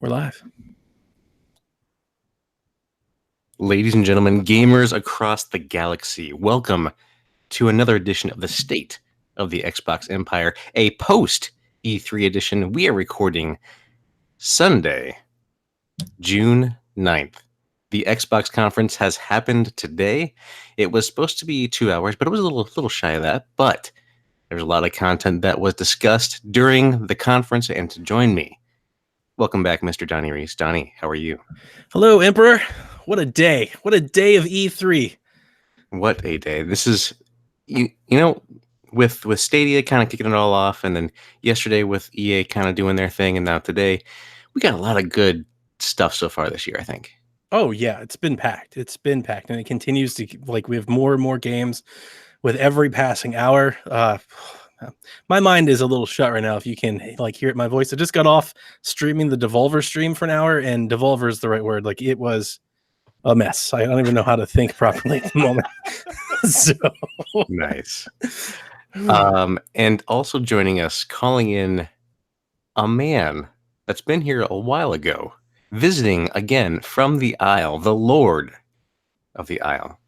We're live. Ladies and gentlemen, gamers across the galaxy, welcome to another edition of the State of the Xbox Empire, a post E3 edition. We are recording Sunday, June 9th. The Xbox conference has happened today. It was supposed to be 2 hours, but it was a little shy of that. But there's a lot of content that was discussed during the conference, and to join me, welcome back, Mr. Donnie Reese. Donnie, how are you? Hello, Emperor. What a day. What a day of E3. What a day. This is, you know, with Stadia kind of kicking it all off, and then yesterday with EA kind of doing their thing, and now today, we got a lot of good stuff so far this year, I think. Oh, yeah. It's been packed. And it continues to, we have more and more games with every passing hour. My mind is a little shut right now. If you can hear it, my voice. I just got off streaming the Devolver stream for an hour, and Devolver is the right word. It was a mess. I don't even know how to think properly at the moment. So nice. And also joining us, calling in a man that's been here a while ago, visiting again from the Isle, the Lord of the Isle,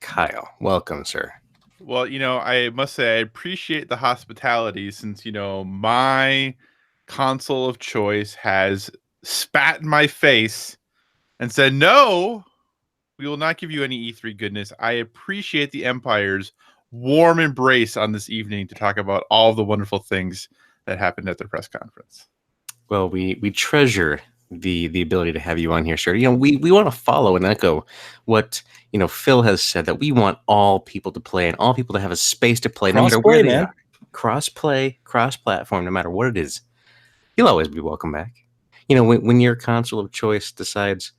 Kyle. Welcome, sir. Well, I must say I appreciate the hospitality since, my console of choice has spat in my face and said, no, we will not give you any E3 goodness. I appreciate the Empire's warm embrace on this evening to talk about all the wonderful things that happened at the press conference. Well, we treasure the ability to have you on here, sir. We want to follow and echo what Phil has said, that we want all people to play and all people to have a space to play, no matter where they are. Cross-play, cross-platform, no matter what it is. You'll always be welcome back. When your console of choice decides,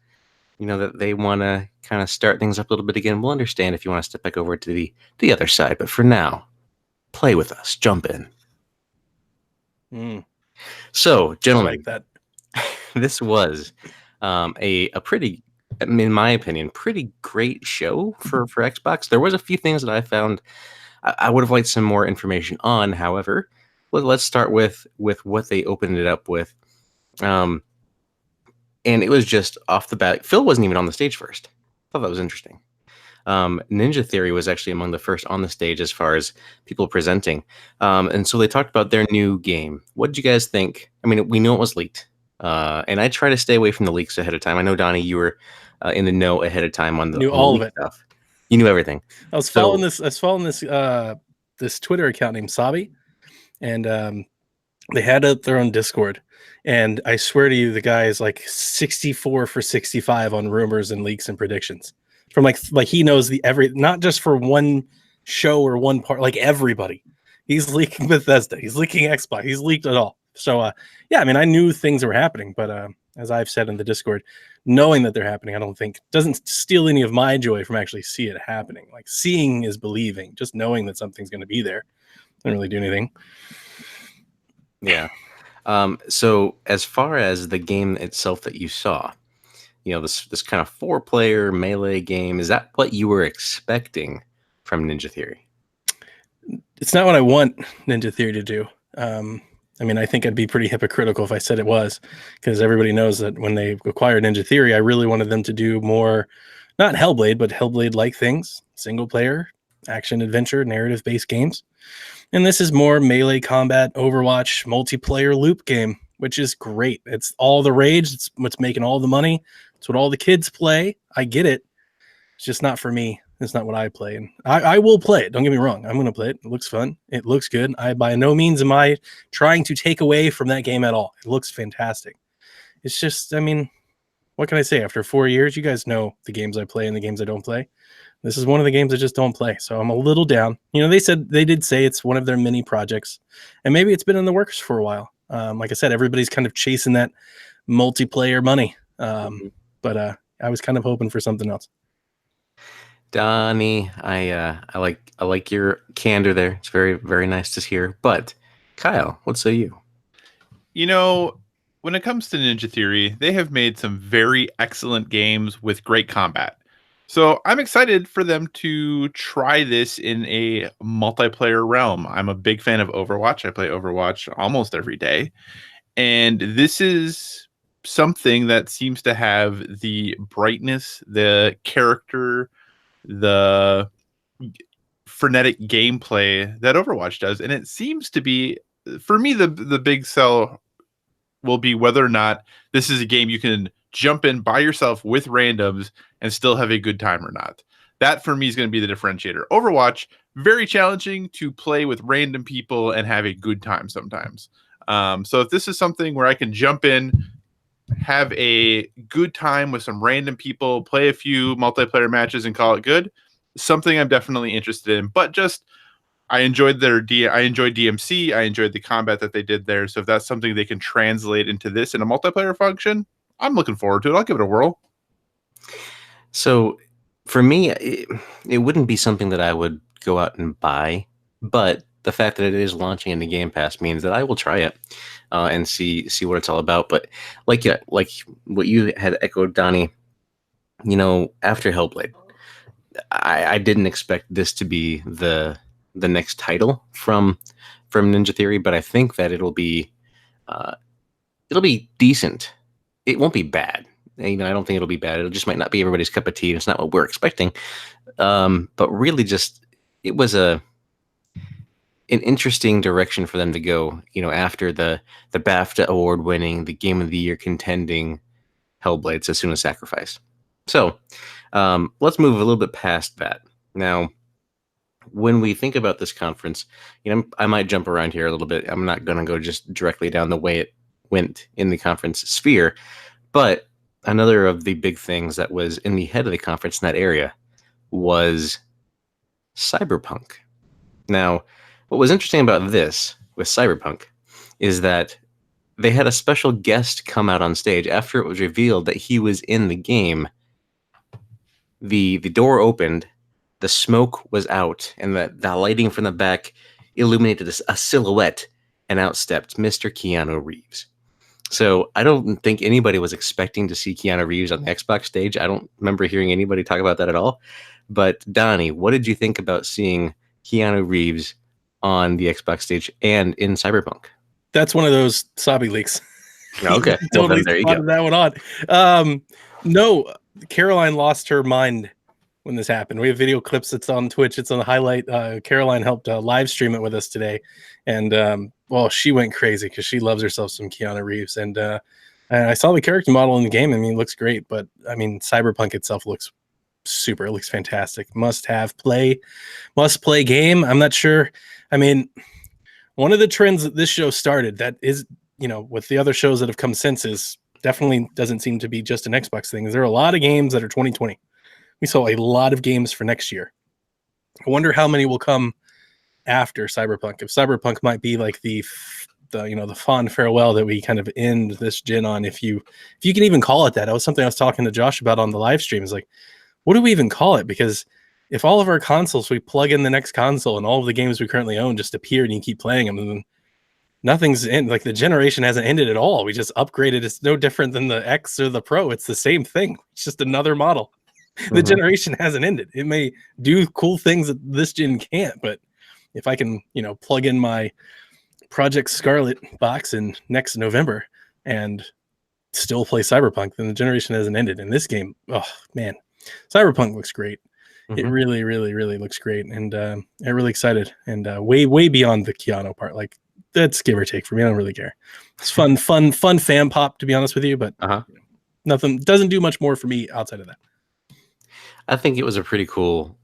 that they want to kind of start things up a little bit again, we'll understand if you want to step back over to the other side. But for now, play with us. Jump in. So, gentlemen, this was a pretty, in my opinion, pretty great show for Xbox. There was a few things that I found I would have liked some more information on. However, let's start with what they opened it up with. And it was just off the bat. Phil wasn't even on the stage first. I thought that was interesting. Ninja Theory was actually among the first on the stage as far as people presenting. And so they talked about their new game. What did you guys think? I mean, we know it was leaked. And I try to stay away from the leaks ahead of time. I know, Donnie, you were in the know ahead of time on the knew all of it stuff. You knew everything. I was following this Twitter account named Sabi, and they had their own Discord. And I swear to you, the guy is 64 for 65 on rumors and leaks and predictions. From he knows not just for one show or one part, everybody. He's leaking Bethesda. He's leaking Xbox. He's leaked it all. So yeah, I mean, I knew things were happening, but as I've said in the Discord, knowing that they're happening, I don't think doesn't steal any of my joy from actually see it happening. Seeing is believing. Just knowing that something's going to be there doesn't really do anything. Yeah. So as far as the game itself that you saw, this kind of 4-player melee game, is that what you were expecting from Ninja Theory? It's not what I want Ninja Theory to do. I mean, I think I'd be pretty hypocritical if I said it was, because everybody knows that when they acquired Ninja Theory, I really wanted them to do more, not Hellblade, but Hellblade-like things, single-player, action-adventure, narrative-based games. And this is more melee combat, Overwatch, multiplayer loop game, which is great. It's all the rage. It's what's making all the money. It's what all the kids play. I get it. It's just not for me. It's not what I play. And I will play it. Don't get me wrong. I'm going to play it. It looks fun. It looks good. I by no means am I trying to take away from that game at all. It looks fantastic. It's just, I mean, what can I say? After 4 years, you guys know the games I play and the games I don't play. This is one of the games I just don't play. So I'm a little down. They did say it's one of their mini projects, and maybe it's been in the works for a while. Like I said, everybody's kind of chasing that multiplayer money. But I was kind of hoping for something else. Donnie, I like your candor there. It's very, very nice to hear. But Kyle, what say you? When it comes to Ninja Theory, they have made some very excellent games with great combat. So I'm excited for them to try this in a multiplayer realm. I'm a big fan of Overwatch. I play Overwatch almost every day. And this is something that seems to have the brightness, the character, the frenetic gameplay that Overwatch does. And it seems to be, for me, the big sell will be whether or not this is a game you can jump in by yourself with randoms and still have a good time or not. That for me is going to be the differentiator. Overwatch, very challenging to play with random people and have a good time sometimes. So if this is something where I can jump in, have a good time with some random people, play a few multiplayer matches and call it good, something I'm definitely interested in. But just, I enjoyed I enjoyed DMC. I enjoyed the combat that they did there. So if that's something they can translate into this in a multiplayer function, I'm looking forward to it. I'll give it a whirl. So for me, it wouldn't be something that I would go out and buy, but the fact that it is launching in the Game Pass means that I will try it and see what it's all about. But like what you had echoed, Donnie, after Hellblade, I didn't expect this to be the next title from Ninja Theory, but I think that it'll be decent. It won't be bad. I don't think it'll be bad. It just might not be everybody's cup of tea. It's not what we're expecting. But really, just it was an interesting direction for them to go. After the BAFTA award winning, the Game of the Year contending Hellblade, Sesuna's Sacrifice. So let's move a little bit past that. Now, when we think about this conference, I might jump around here a little bit. I'm not going to go just directly down the way it went in the conference sphere, but another of the big things that was in the head of the conference in that area was Cyberpunk. Now, what was interesting about this with Cyberpunk is that they had a special guest come out on stage after it was revealed that he was in the game. The door opened, the smoke was out, and the lighting from the back illuminated a silhouette, and out stepped Mr. Keanu Reeves. So I don't think anybody was expecting to see Keanu Reeves on the Xbox stage. I don't remember hearing anybody talk about that at all. But Donnie, what did you think about seeing Keanu Reeves on the Xbox stage and in Cyberpunk? That's one of those Sabi leaks. Okay, Totally there you go. That one on. No, Caroline lost her mind when this happened. We have video clips. It's on Twitch. It's on the highlight. Caroline helped live stream it with us today. And, she went crazy because she loves herself some Keanu Reeves. And I saw the character model in the game. I mean, it looks great. But, Cyberpunk itself looks super. It looks fantastic. Must play game. I'm not sure. One of the trends that this show started that is, with the other shows that have come since is definitely doesn't seem to be just an Xbox thing. There are a lot of games that are 2020. We saw a lot of games for next year. I wonder how many will come after Cyberpunk. If Cyberpunk might be like the fond farewell that we kind of end this gen on, if you can even call it that. That was something I was talking to Josh about on the live stream. Is like, what do we even call it? Because if all of our consoles, we plug in the next console and all of the games we currently own just appeared and you keep playing them, and nothing's in, like the generation hasn't ended at all. We just upgraded. It's no different than the X or the Pro. It's the same thing. It's just another model. The generation hasn't ended. It may do cool things that this gen can't, but if I can, plug in my Project Scarlet box in next November and still play Cyberpunk, then the generation hasn't ended. In this game, oh man, Cyberpunk looks great. It really, really, really looks great, and I'm really excited. And way, way beyond the Keanu part, like that's give or take for me. I don't really care. It's fun fan pop, to be honest with you, but nothing doesn't do much more for me outside of that. I think it was a pretty cool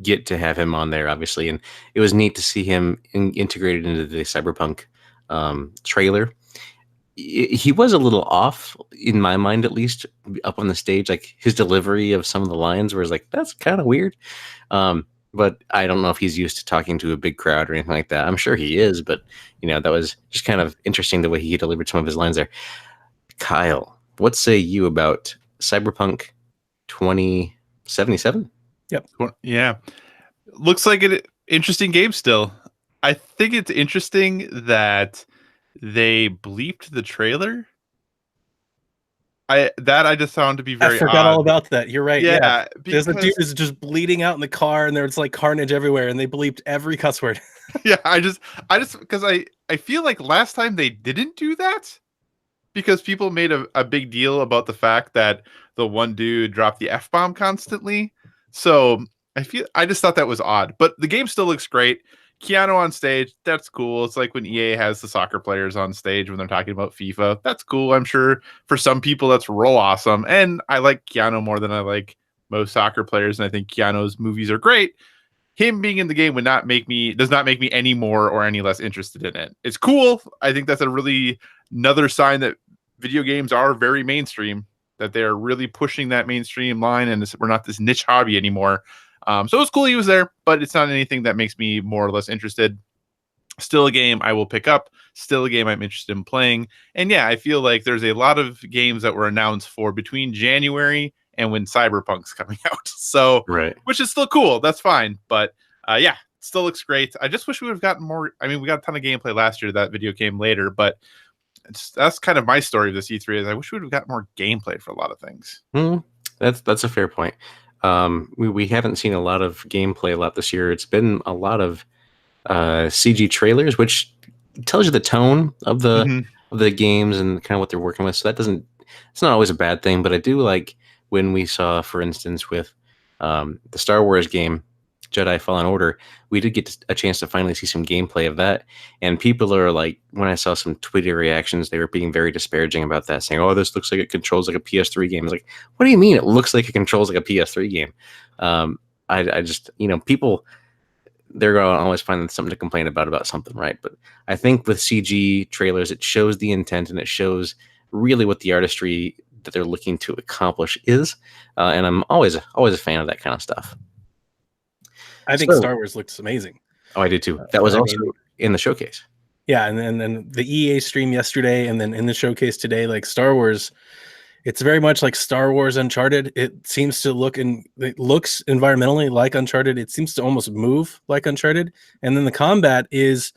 get to have him on there, obviously, and it was neat to see him integrated into the Cyberpunk trailer. He was a little off, in my mind at least, up on the stage. Like his delivery of some of the lines was like, that's kind of weird. But I don't know if he's used to talking to a big crowd or anything like that. I'm sure he is, but that was just kind of interesting the way he delivered some of his lines there. Kyle, what say you about Cyberpunk 2077? Yep. Yeah. Looks like an interesting game still. I think it's interesting that they bleeped the trailer. I just found to be very I forgot odd. all about that. You're right. Yeah. There's a dude who's just bleeding out in the car and there's like carnage everywhere and they bleeped every cuss word. Yeah, I just because I feel like last time they didn't do that. because people made a big deal about the fact that the one dude dropped the F-bomb constantly. So I just thought that was odd. But the game still looks great. Keanu on stage, that's cool. It's like when EA has the soccer players on stage when they're talking about FIFA. That's cool. I'm sure for some people that's real awesome. And I like Keanu more than I like most soccer players, and I think Keanu's movies are great. Him being in the game does not make me any more or any less interested in it. It's cool. I think that's another sign that video games are very mainstream, that they're really pushing that mainstream line, and we're not this niche hobby anymore. So it's cool he was there, but it's not anything that makes me more or less interested. Still a game I will pick up. Still a game I'm interested in playing. And yeah, I feel like there's a lot of games that were announced for between January and when Cyberpunk's coming out. So, right, which is still cool. That's fine. But yeah, it still looks great. I just wish we would have gotten more. I mean, we got a ton of gameplay last year. That video came later, but that's kind of my story of this E3 is I wish we would have got more gameplay for a lot of things. That's a fair point. We haven't seen a lot of gameplay a lot this year. It's been a lot of CG trailers, which tells you the tone of the games and kind of what they're working with. So it's not always a bad thing, but I do like when we saw, for instance, with the Star Wars game, Jedi Fallen Order, we did get a chance to finally see some gameplay of that. And people are like, when I saw some Twitter reactions, they were being very disparaging about that, saying, "Oh, this looks like it controls like a PS3 game." I was like, what do you mean it looks like it controls like a PS3 game? I just, people, they're going to always find something to complain about something, right? But I think with CG trailers, it shows the intent and it shows really what the artistry that they're looking to accomplish is. And I'm always a fan of that kind of stuff. I think Star Wars looks amazing. Oh, I did too. That was also in the showcase. Yeah, and then the EA stream yesterday, and then in the showcase today, like Star Wars, it's very much like Star Wars Uncharted. It seems to it looks environmentally like Uncharted. It seems to almost move like Uncharted, and then the combat is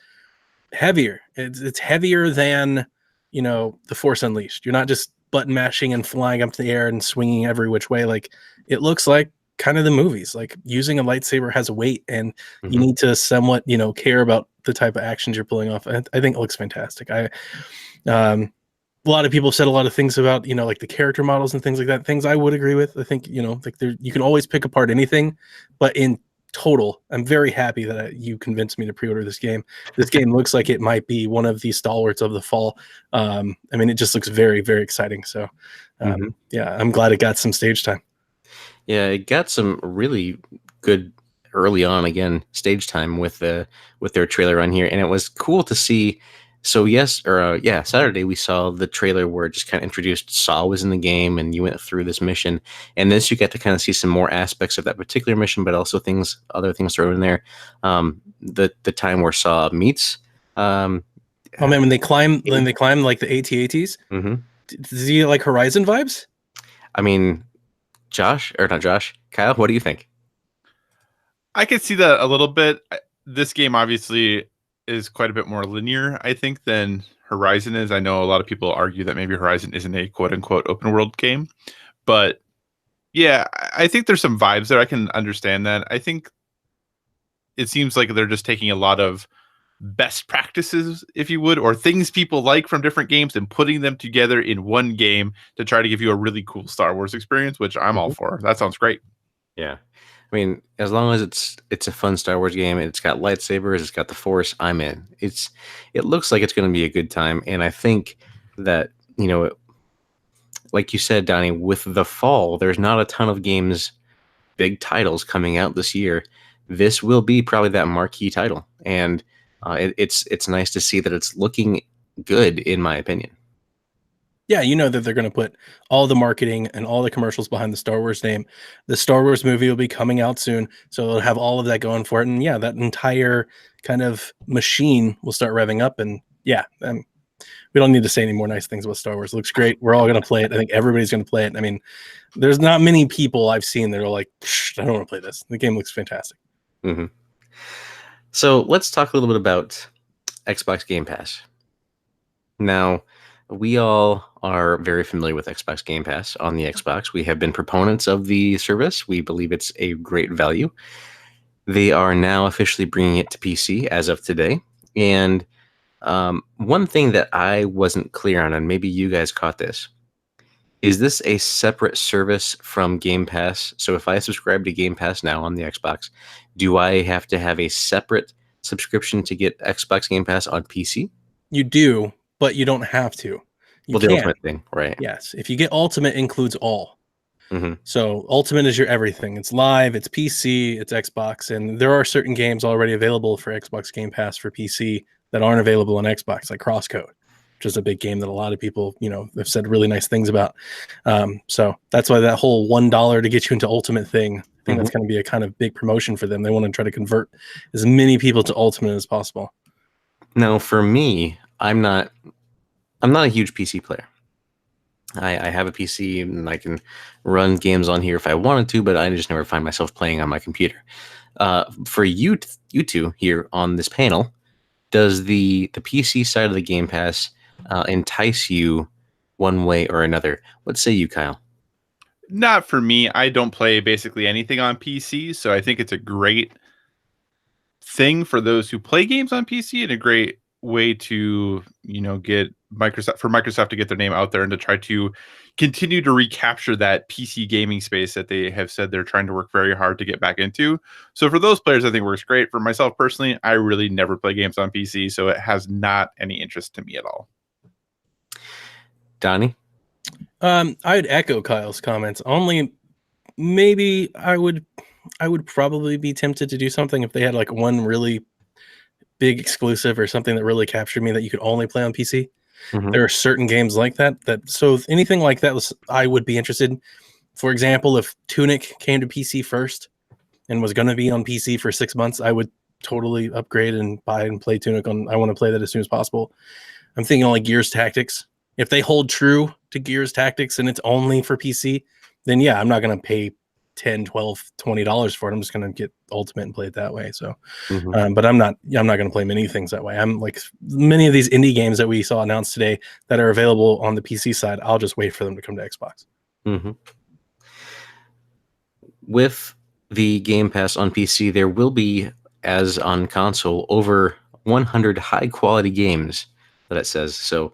heavier. It's heavier than The Force Unleashed. You're not just button mashing and flying up to the air and swinging every which way. Like it looks like kind of the movies. Like using a lightsaber has a weight, and you need to somewhat care about the type of actions you're pulling off. I think it looks fantastic. A lot of people said a lot of things about like the character models and things like that, things I would agree with. I think like you can always pick apart anything, but in total, I'm very happy that you convinced me to pre-order this game. This game looks like it might be one of the stalwarts of the fall. I mean, it just looks very, very exciting. So yeah, I'm glad it got some stage time. Yeah, it got some really good early on stage time with their trailer on here, and it was cool to see. So Saturday we saw the trailer where it just kind of introduced Saw was in the game, and you went through this mission, and this you get to kind of see some more aspects of that particular mission, but also other things thrown in there. The time where Saw meets. Oh man, when they climb like the AT-ATs. Does he like Horizon vibes? I mean, Kyle, what do you think? I could see that a little bit. This game obviously is quite a bit more linear, I think, than Horizon is. I know a lot of people argue that maybe Horizon isn't a quote-unquote open world game, but yeah, I think there's some vibes there. I can understand that. I think it seems like they're just taking a lot of best practices, if you would, or things people like from different games and putting them together in one game to try to give you a really cool Star Wars experience, which I'm all for. That sounds great. Yeah. I mean, as long as it's a fun Star Wars game, it's got lightsabers, it's got the Force, I'm in. It looks like it's going to be a good time, and I think that, like you said, Donnie, with the fall, there's not a ton of games, big titles coming out this year. This will be probably that marquee title, and it's nice to see that it's looking good, in my opinion. Yeah, that they're going to put all the marketing and all the commercials behind the Star Wars name. The Star Wars movie will be coming out soon, so it'll have all of that going for it. And yeah, that entire kind of machine will start revving up. And yeah, we don't need to say any more nice things about Star Wars. It looks great. We're all going to play it. I think everybody's going to play it. I mean, there's not many people I've seen that are like, I don't want to play this. The game looks fantastic. So let's talk a little bit about Xbox Game Pass. Now, we all are very familiar with Xbox Game Pass on the Xbox. We have been proponents of the service. We believe it's a great value. They are now officially bringing it to PC as of today. And One thing that I wasn't clear on, and maybe you guys caught this, is this a separate service from Game Pass? So if I subscribe to Game Pass now on the Xbox, do I have to have a separate subscription to get Xbox Game Pass on PC? You do, but you don't have to. You the can. Ultimate thing, right? Yes. If you get Ultimate, it includes all. Mm-hmm. So Ultimate is your everything. It's live, it's PC, it's Xbox, and there are certain games already available for Xbox Game Pass for PC that aren't available on Xbox, like Crosscode, which is a big game that a lot of people, have said really nice things about. So that's why that whole $1 to get you into Ultimate thing, I think that's going to be a kind of big promotion for them. They want to try to convert as many people to Ultimate as possible. Now, for me, I'm not a huge PC player. I have a PC and I can run games on here if I wanted to, but I just never find myself playing on my computer. For you two here on this panel, does the PC side of the Game Pass entice you one way or another? What say you, Kyle? Not for me. I don't play basically anything on PC, so I think it's a great thing for those who play games on PC and a great way to get Microsoft to get their name out there and to try to continue to recapture that PC gaming space that they have said they're trying to work very hard to get back into. So for those players, I think it works great. For myself personally, I really never play games on PC, so it has not any interest to me at all. Donnie? I would echo Kyle's comments. Only maybe I would probably be tempted to do something if they had like one really big exclusive or something that really captured me that you could only play on PC. Mm-hmm. There are certain games like that so if anything like that I would be interested. For example, if Tunic came to PC first and was going to be on PC for 6 months, I would totally upgrade and buy and play Tunic on. I want to play that as soon as possible. I'm thinking like Gears Tactics. If they hold true to Gears Tactics and it's only for PC, then yeah, I'm not going to pay $10, $12, $20 for it. I'm just going to get Ultimate and play it that way. So, but I'm not going to play many things that way. I'm like many of these indie games that we saw announced today that are available on the PC side. I'll just wait for them to come to Xbox. Mm-hmm. With the Game Pass on PC, there will be, as on console, over 100 high quality games that it says. So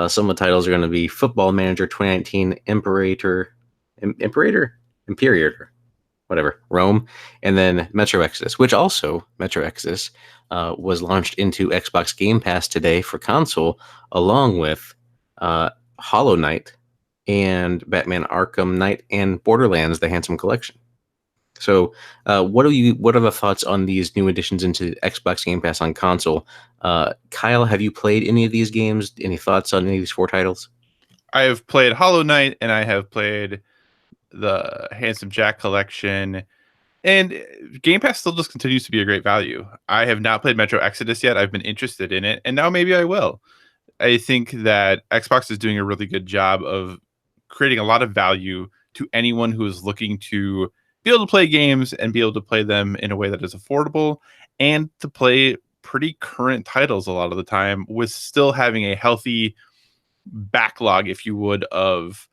some of the titles are going to be Football Manager 2019, Imperator, whatever, Rome, and then Metro Exodus, which also, Metro Exodus, was launched into Xbox Game Pass today for console, along with Hollow Knight and Batman Arkham Knight and Borderlands, the Handsome Collection. So what are the thoughts on these new additions into Xbox Game Pass on console? Kyle, have you played any of these games? Any thoughts on any of these 4 titles? I have played Hollow Knight and I have played the Handsome Jack collection, and Game Pass still just continues to be a great value. I have not played Metro Exodus yet. I've been interested in it, and now maybe I will. I think that Xbox is doing a really good job of creating a lot of value to anyone who is looking to be able to play games and be able to play them in a way that is affordable and to play pretty current titles a lot of the time with still having a healthy backlog, if you would, of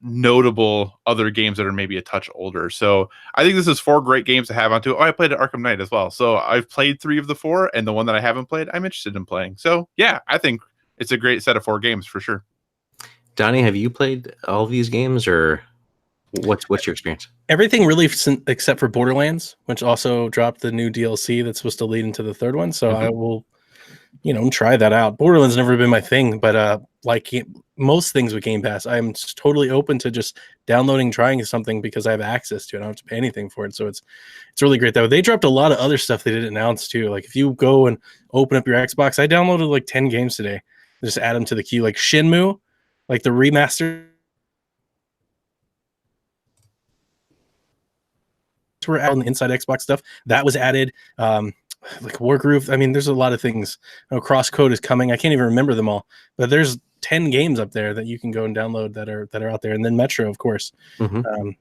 notable other games that are maybe a touch older. So I think this is 4 great games to have onto. Oh, I played Arkham Knight as well. So I've played 3 of the 4, and the one that I haven't played, I'm interested in playing. So yeah, I think it's a great set of 4 games for sure. Donnie, have you played all of these games, or what's your experience? Everything really except for Borderlands, which also dropped the new DLC that's supposed to lead into the 3rd one. So I will, try that out. Borderlands never been my thing, but like most things with Game Pass, I'm totally open to just downloading, trying something because I have access to it. I don't have to pay anything for it. So it's really great that way. They dropped a lot of other stuff they didn't announce too. Like if you go and open up your Xbox, I downloaded like 10 games today. Just add them to the queue, like Shenmue, like the remaster. Were out on the inside Xbox stuff that was added. Like Wargroove. I mean, there's a lot of things. Crosscode is coming. I can't even remember them all, but there's 10 games up there that you can go and download that are out there. And then Metro, of course.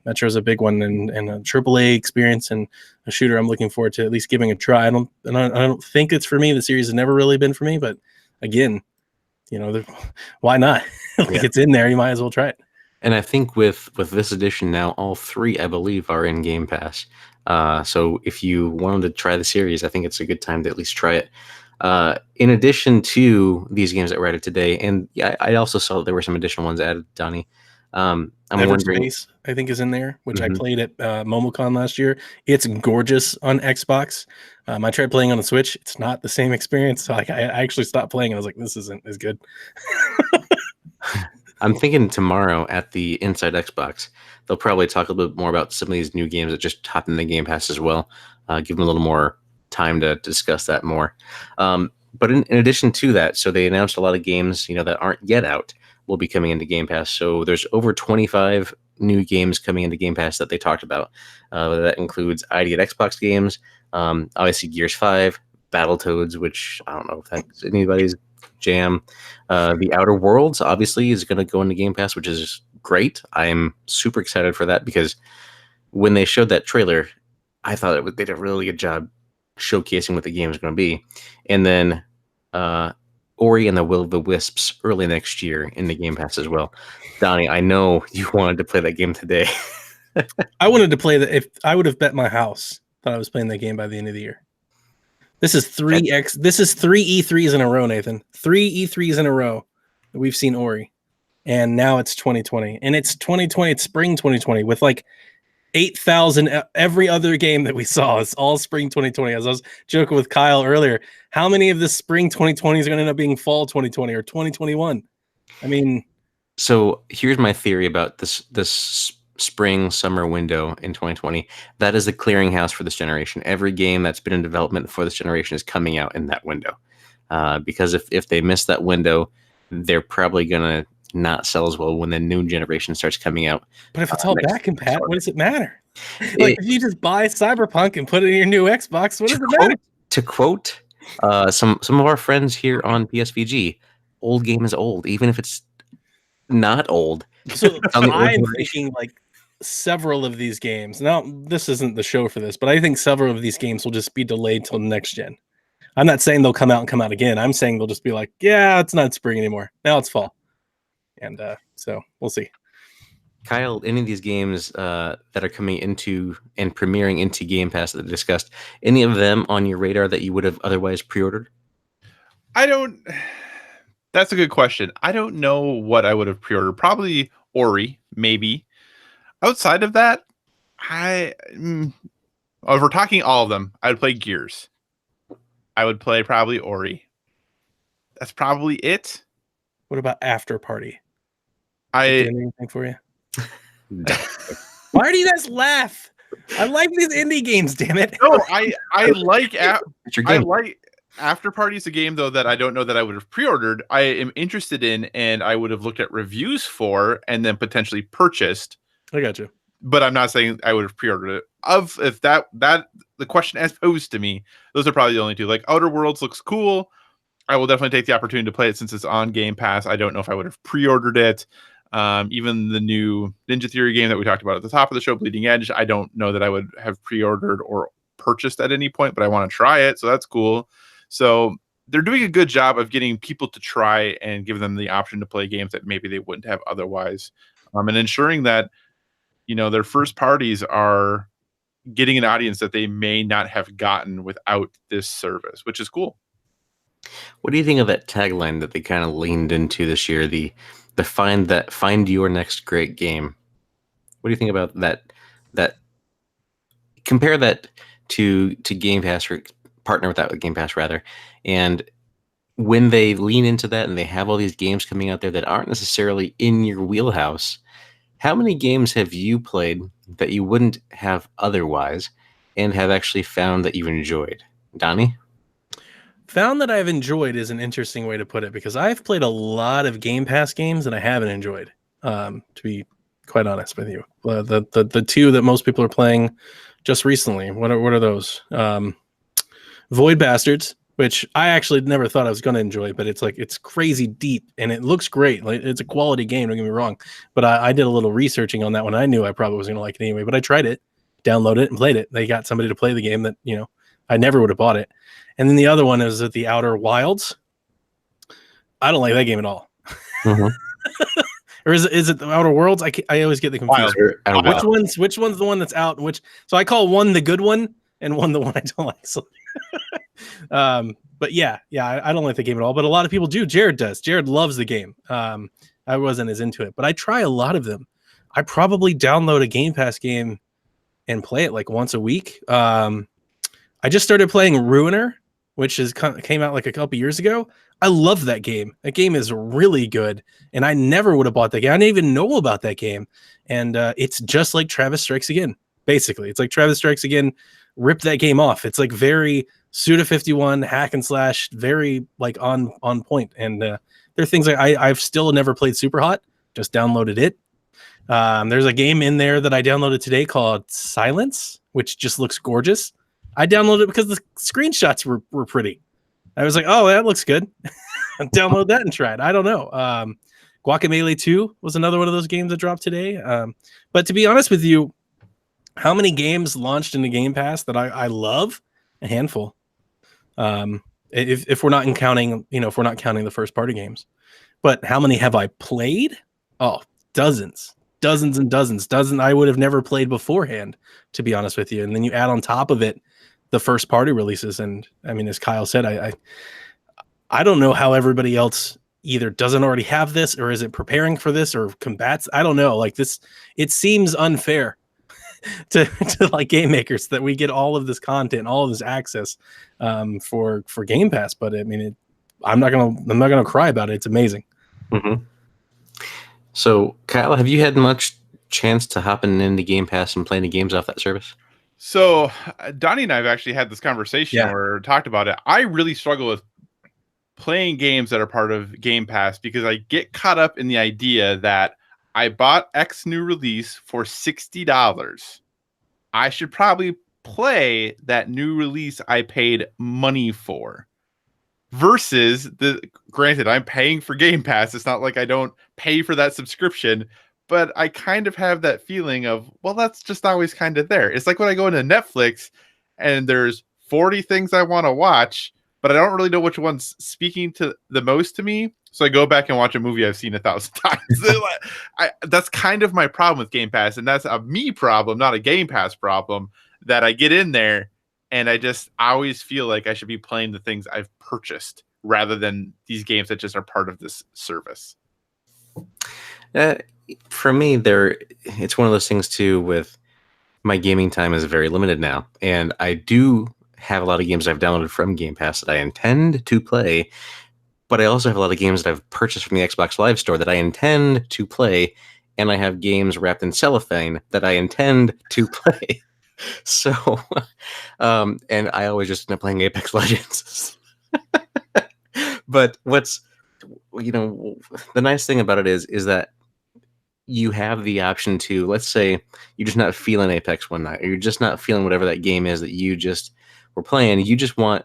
Metro is a big one and a AAA experience and a shooter I'm looking forward to at least giving a try. I don't think it's for me. The series has never really been for me, but again, why not? It's in there. You might as well try it. And I think with this edition now, all 3, I believe, are in Game Pass. So if you wanted to try the series, I think it's a good time to at least try it. In addition to these games that were added today, and yeah, I also saw that there were some additional ones added, Donnie. I'm wondering. Everspace, I think, is in there, which I Mhm. played at MomoCon last year. It's gorgeous on Xbox. I tried playing on the Switch. It's not the same experience. So I actually stopped playing. And I was like, this isn't as good. I'm thinking tomorrow at the Inside Xbox, they'll probably talk a little bit more about some of these new games that just hopped in the Game Pass as well. Give them a little more time to discuss that more. But in addition to that, so they announced a lot of games, that aren't yet out will be coming into Game Pass. So there's over 25 new games coming into Game Pass that they talked about. That includes ID at Xbox games, obviously Gears 5, Battletoads, which I don't know if that's anybody's jam. The Outer Worlds obviously is going to go into Game Pass, which is great. I'm super excited for that because when they showed that trailer, I thought they did a really good job showcasing what the game is going to be. And then Ori and the Will of the Wisps early next year in the Game Pass as well. Donnie, I know you wanted to play that game today. I wanted to play that. If I would have bet my house that I was playing that game by the end of the year. This is three E3s in a row, Nathan. 3 E3s in a row that we've seen Ori. And now it's 2020. And it's 2020, it's spring 2020 with like 8,000 every other game that we saw. It's all spring 2020. As I was joking with Kyle earlier, how many of this spring 2020 is going to end up being fall 2020 or 2021? I mean, so here's my theory about this spring summer window in 2020. That is the clearinghouse for this generation. Every game that's been in development for this generation is coming out in that window. Because if they miss that window, they're probably gonna not sell as well when the new generation starts coming out. But if it's all back and pat, what does it matter? Like if you just buy Cyberpunk and put it in your new Xbox, what does it matter? To quote some of our friends here on PSVG, old game is old, even if it's not old. So I'm thinking like several of these games. Now, this isn't the show for this, but I think several of these games will just be delayed till next gen. I'm not saying they'll come out again. I'm saying they'll just be like, yeah, it's not spring anymore. Now it's fall. And so we'll see. Kyle, any of these games that are coming into and premiering into Game Pass that I discussed, any of them on your radar that you would have otherwise pre-ordered? That's a good question. I don't know what I would have pre-ordered. Probably Ori, maybe. Outside of that, if we're talking all of them, I would play Gears. I would play probably Ori. That's probably it. What about After Party? Anything for you? Why do you guys laugh? I like these indie games, damn it. No, I like After Party is a game though that I don't know that I would have pre-ordered. I am interested in, and I would have looked at reviews for, and then potentially purchased. I got you. But I'm not saying I would have pre-ordered it. If that the question as posed to me, those are probably the only two. Like Outer Worlds looks cool. I will definitely take the opportunity to play it since it's on Game Pass. I don't know if I would have pre-ordered it. Even the new Ninja Theory game that we talked about at the top of the show, Bleeding Edge, I don't know that I would have pre-ordered or purchased at any point, but I want to try it, so that's cool. So they're doing a good job of getting people to try and give them the option to play games that maybe they wouldn't have otherwise, and ensuring that their first parties are getting an audience that they may not have gotten without this service, which is cool. What do you think of that tagline that they kind of leaned into this year? The find your next great game. What do you think about that? Compare that to Game Pass, or partner with that with Game Pass rather. And when they lean into that and they have all these games coming out there that aren't necessarily in your wheelhouse, how many games have you played that you wouldn't have otherwise and have actually found that you've enjoyed? Donnie? Found that I've enjoyed is an interesting way to put it, because I've played a lot of Game Pass games and I haven't enjoyed, to be quite honest with you. The two that most people are playing just recently, what are those? Void Bastards, which I actually never thought I was going to enjoy, but it's crazy deep and it looks great. Like, it's a quality game, don't get me wrong. But I did a little researching on that one. I knew I probably wasn't going to like it anyway, but I tried it, downloaded it, and played it. They got somebody to play the game that, I never would have bought it. And then the other one is The Outer Wilds. I don't like that game at all. Mm-hmm. Or is it The Outer Worlds? I always get the confused. Which one's the one that's out? So I call one the good one and one the one I don't like. So But yeah, I don't like the game at all. But a lot of people do. Jared does. Jared loves the game. I wasn't as into it, but I try a lot of them. I probably download a Game Pass game and play it like once a week. I just started playing Ruiner, which came out like a couple years ago. I love that game. That game is really good, and I never would have bought that game. I didn't even know about that game, and it's just like Travis Strikes Again. Basically, it's like Travis Strikes Again. Rip that game off. It's like very Suda 51 hack and slash, very like on point. And there are things like I've still never played Super Hot. Just downloaded it. There's a game in there that I downloaded today called Silence, which just looks gorgeous. I downloaded it because the screenshots were pretty. I was like, oh, that looks good. Download that and try it. I don't know. Guacamelee 2 was another one of those games that dropped today. But to be honest with you, how many games launched in the Game Pass that I love? A handful. If we're not counting, if we're not counting the first party games. But how many have I played? Oh, dozens and dozens. I would have never played beforehand, to be honest with you. And then you add on top of it the first party releases. And I mean, as Kyle said, I don't know how everybody else either doesn't already have this, or is it preparing for this, or combats. I don't know. Like this, it seems unfair to like game makers that we get all of this content, all of this access for Game Pass. But I mean, I'm not gonna cry about it. It's amazing. Mm-hmm. So, Kyle, have you had much chance to hop into Game Pass and play any games off that service? So, Donnie and I have actually had this conversation or talked about it. I really struggle with playing games that are part of Game Pass because I get caught up in the idea that I bought X new release for $60. I should probably play that new release I paid money for. Versus granted, I'm paying for Game Pass. It's not like I don't pay for that subscription, but I kind of have that feeling of, well, that's just always kind of there. It's like when I go into Netflix and there's 40 things I want to watch, but I don't really know which one's speaking to the most to me. So I go back and watch a movie I've seen 1,000 times. That's kind of my problem with Game Pass. And that's a me problem, not a Game Pass problem, that I get in there and I always feel like I should be playing the things I've purchased rather than these games that just are part of this service. For me, it's one of those things too with my gaming time is very limited now. And I do have a lot of games I've downloaded from Game Pass that I intend to play, but I also have a lot of games that I've purchased from the Xbox Live Store that I intend to play, and I have games wrapped in cellophane that I intend to play. So, and I always just end up playing Apex Legends. But the nice thing about it is that you have the option to, let's say you're just not feeling Apex one night, or you're just not feeling whatever that game is that you just were playing. You just want,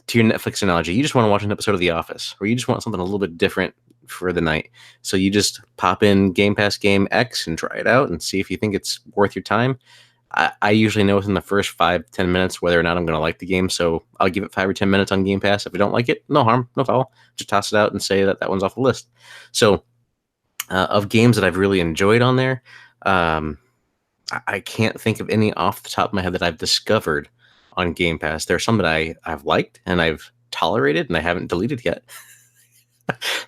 to your Netflix analogy, you just want to watch an episode of The Office, or you just want something a little bit different for the night. So you just pop in Game Pass game X and try it out and see if you think it's worth your time. I usually know within the first 5-10 minutes whether or not I'm going to like the game, so I'll give it 5 or 10 minutes on Game Pass. If I don't like it, no harm, no foul. Just toss it out and say that one's off the list. So of games that I've really enjoyed on there, I can't think of any off the top of my head that I've discovered on Game Pass. There are some that I've liked and I've tolerated and I haven't deleted yet.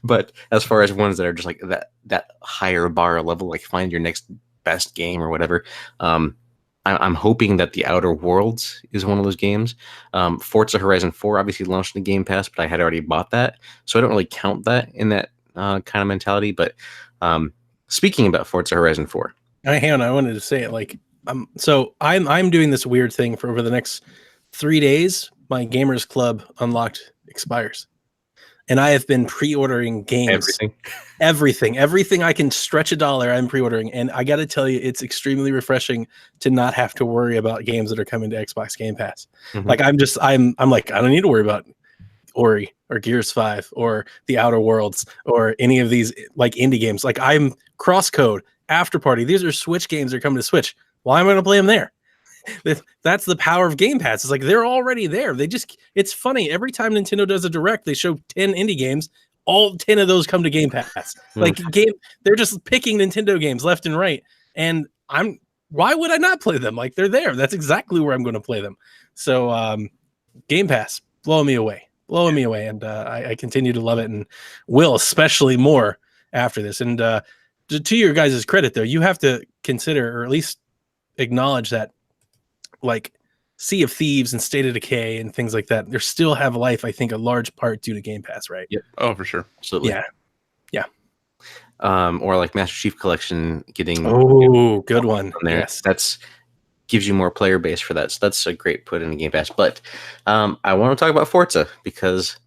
But as far as ones that are just like that higher bar level, like find your next best game or whatever, I'm hoping that The Outer Worlds is one of those games. Forza Horizon 4 obviously launched in the Game Pass, but I had already bought that, so I don't really count that in that kind of mentality. But speaking about Forza Horizon 4, hang on, I wanted to say it. Like, so I'm doing this weird thing for over the next 3 days. My Gamers Club Unlocked expires, and I have been pre-ordering games. Everything I can stretch $1, I'm pre-ordering. And I got to tell you, it's extremely refreshing to not have to worry about games that are coming to Xbox Game Pass. Mm-hmm. Like I'm like, I don't need to worry about Ori or Gears 5 or The Outer Worlds or any of these like indie games. Like I'm Crosscode, Afterparty. These are Switch games that are coming to Switch. Why am I going to play them there? That's the power of Game Pass. It's like they're already there. It's funny. Every time Nintendo does a direct, they show 10 indie games. All 10 of those come to Game Pass. They're just picking Nintendo games left and right. And why would I not play them? Like they're there. That's exactly where I'm going to play them. So Game Pass blowing me away, and I continue to love it, and will especially more after this. And to your guys' credit, though, you have to consider, or at least acknowledge that, like Sea of Thieves and State of Decay and things like that, they still have life. I think a large part due to Game Pass, right? Yep. Oh, for sure. Absolutely. Yeah. Or like Master Chief Collection getting good one there. Yes, that's gives you more player base for that. So that's a great put in the Game Pass. But I want to talk about Forza because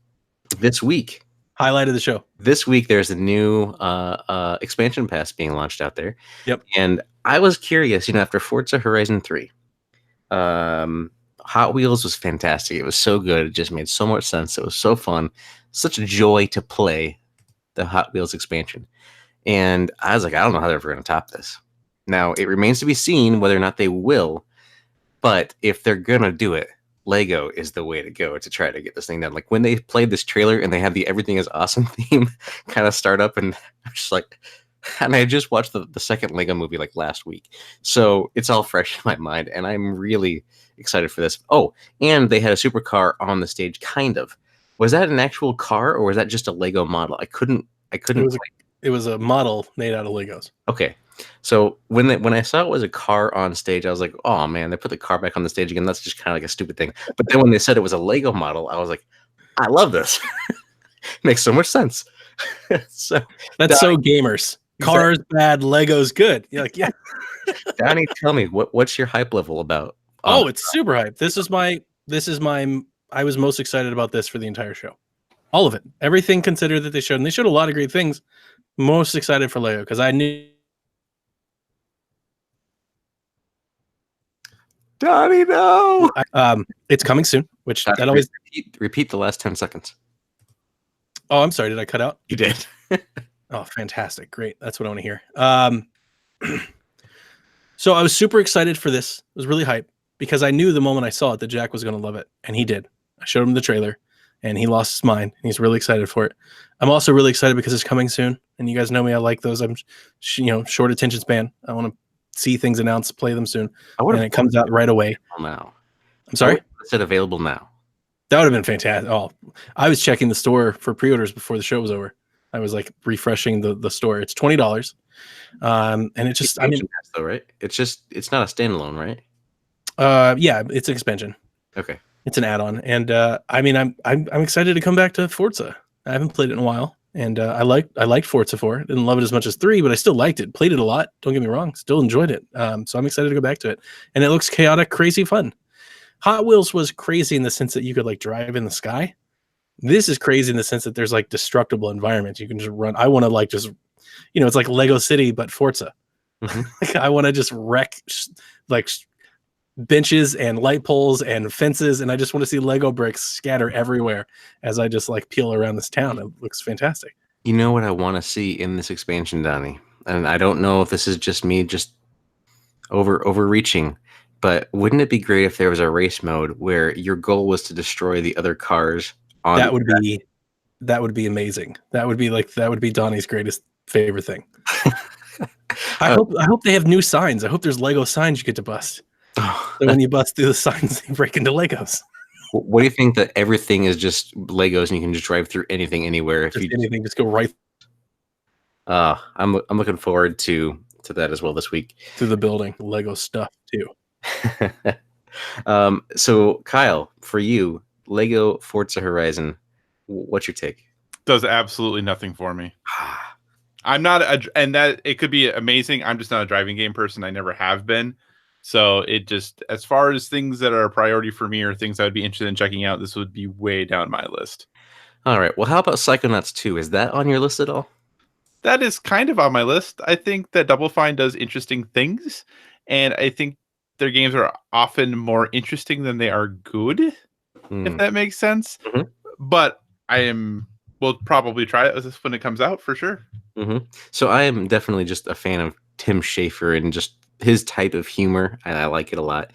this week, highlight of the show. This week, there's a new expansion pass being launched out there. Yep. And I was curious, after Forza Horizon 3, Hot Wheels was fantastic. It was so good. It just made so much sense. It was so fun. Such a joy to play the Hot Wheels expansion. And I was like, I don't know how they're ever going to top this. Now, it remains to be seen whether or not they will. But if they're going to do it, Lego is the way to go to try to get this thing done. Like when they played this trailer and they had the Everything is Awesome theme kind of start up, and I'm just like, and I just watched the second Lego movie like last week. So it's all fresh in my mind, and I'm really excited for this. Oh, and they had a supercar on the stage, kind of. Was that an actual car or was that just a Lego model? I couldn't. It was a model made out of Legos. Okay. So when I saw it was a car on stage, I was like, oh man, they put the car back on the stage again. That's just kind of like a stupid thing. But then when they said it was a Lego model, I was like, I love this. Makes so much sense. So that's so gamers. Cars bad, Legos good. You're like, yeah. Donnie, tell me what's your hype level about? It's super hype. This is my I was most excited about this for the entire show. All of it. Everything considered that they showed, and they showed a lot of great things. Most excited for Lego because I knew. Donnie, no. It's coming soon. Which Donnie, that always repeat the last 10 seconds. Oh, I'm sorry. Did I cut out? You did. Oh, fantastic! Great. That's what I want to hear. So I was super excited for this. It was really hype because I knew the moment I saw it that Jack was going to love it, and he did. I showed him the trailer, and he lost his mind. And he's really excited for it. I'm also really excited because it's coming soon, and you guys know me. I like those. I'm, short attention span. I want to see things announced, play them soon, and it comes out right away. Now, I'm sorry. Is it available now? That would have been fantastic. Oh, I was checking the store for pre-orders before the show was over. I was like refreshing the store. It's $20. And it just, though, right? It's not a standalone, right? Yeah, it's an expansion. Okay. It's an add-on. And I'm excited to come back to Forza. I haven't played it in a while. And I liked Forza 4. Didn't love it as much as 3, but I still liked it. Played it a lot. Don't get me wrong. Still enjoyed it. So I'm excited to go back to it. And it looks chaotic, crazy fun. Hot Wheels was crazy in the sense that you could like drive in the sky. This is crazy in the sense that there's like destructible environments. You can just run. I want to like just, it's like Lego City, but Forza. Mm-hmm. I want to just wreck like benches and light poles and fences. And I just want to see Lego bricks scatter everywhere as I just like peel around this town. It looks fantastic. You know what I want to see in this expansion, Donnie? And I don't know if this is just me just overreaching, but wouldn't it be great if there was a race mode where your goal was to destroy the other cars? That would be amazing. That would be Donnie's greatest favorite thing. I hope they have new signs. I hope there's Lego signs you get to bust. So when you bust through the signs, you break into Legos. What do you think that everything is just Legos and you can just drive through anything anywhere? Just go right. I'm looking forward to that as well this week. Through the building, Lego stuff too. So Kyle, for you, Lego Forza Horizon, what's your take? Does absolutely nothing for me. I'm not and that it could be amazing. I'm just not a driving game person. I never have been. So it just, as far as things that are a priority for me or things I would be interested in checking out, this would be way down my list. All right. Well, how about Psychonauts 2? Is that on your list at all? That is kind of on my list. I think that Double Fine does interesting things, and I think their games are often more interesting than they are good, if that makes sense. Mm-hmm. But we'll probably try it when it comes out for sure. Mm-hmm. So I am definitely just a fan of Tim Schafer and just his type of humor, and I like it a lot.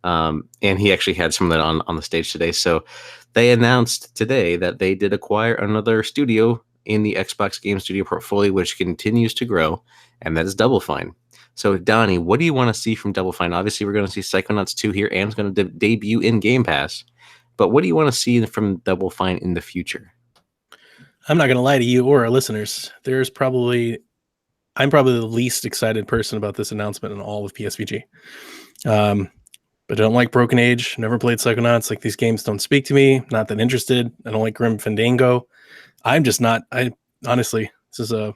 And he actually had some of that on the stage today. So they announced today that they did acquire another studio in the Xbox Game Studio portfolio, which continues to grow, and that is Double Fine. So, Donnie, what do you want to see from Double Fine? Obviously, we're going to see Psychonauts 2 here, and it's going to debut in Game Pass. But what do you want to see from Double Fine in the future? I'm not going to lie to you or our listeners. I'm probably the least excited person about this announcement in all of PSVG. But I don't like Broken Age. Never played Psychonauts. Like, these games don't speak to me. Not that interested. I don't like Grim Fandango. I'm just not. Honestly, this is a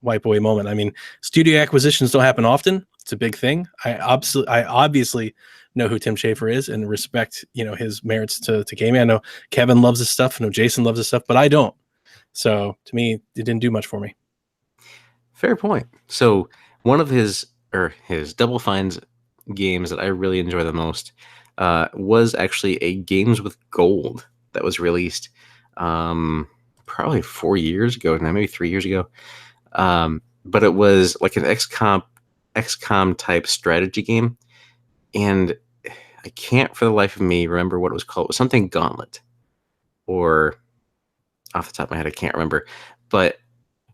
wipe away moment. I mean, studio acquisitions don't happen often. It's a big thing. I obviously know who Tim Schafer is and respect, his merits to gaming. I know Kevin loves his stuff. I know Jason loves his stuff, but I don't. So to me, it didn't do much for me. Fair point. So one of his Double Fine's games that I really enjoy the most was actually a Games with Gold that was released probably 4 years ago now, maybe 3 years ago. But it was like an XCOM type strategy game, and I can't for the life of me remember what it was called. It was something Gauntlet, or off the top of my head I can't remember, but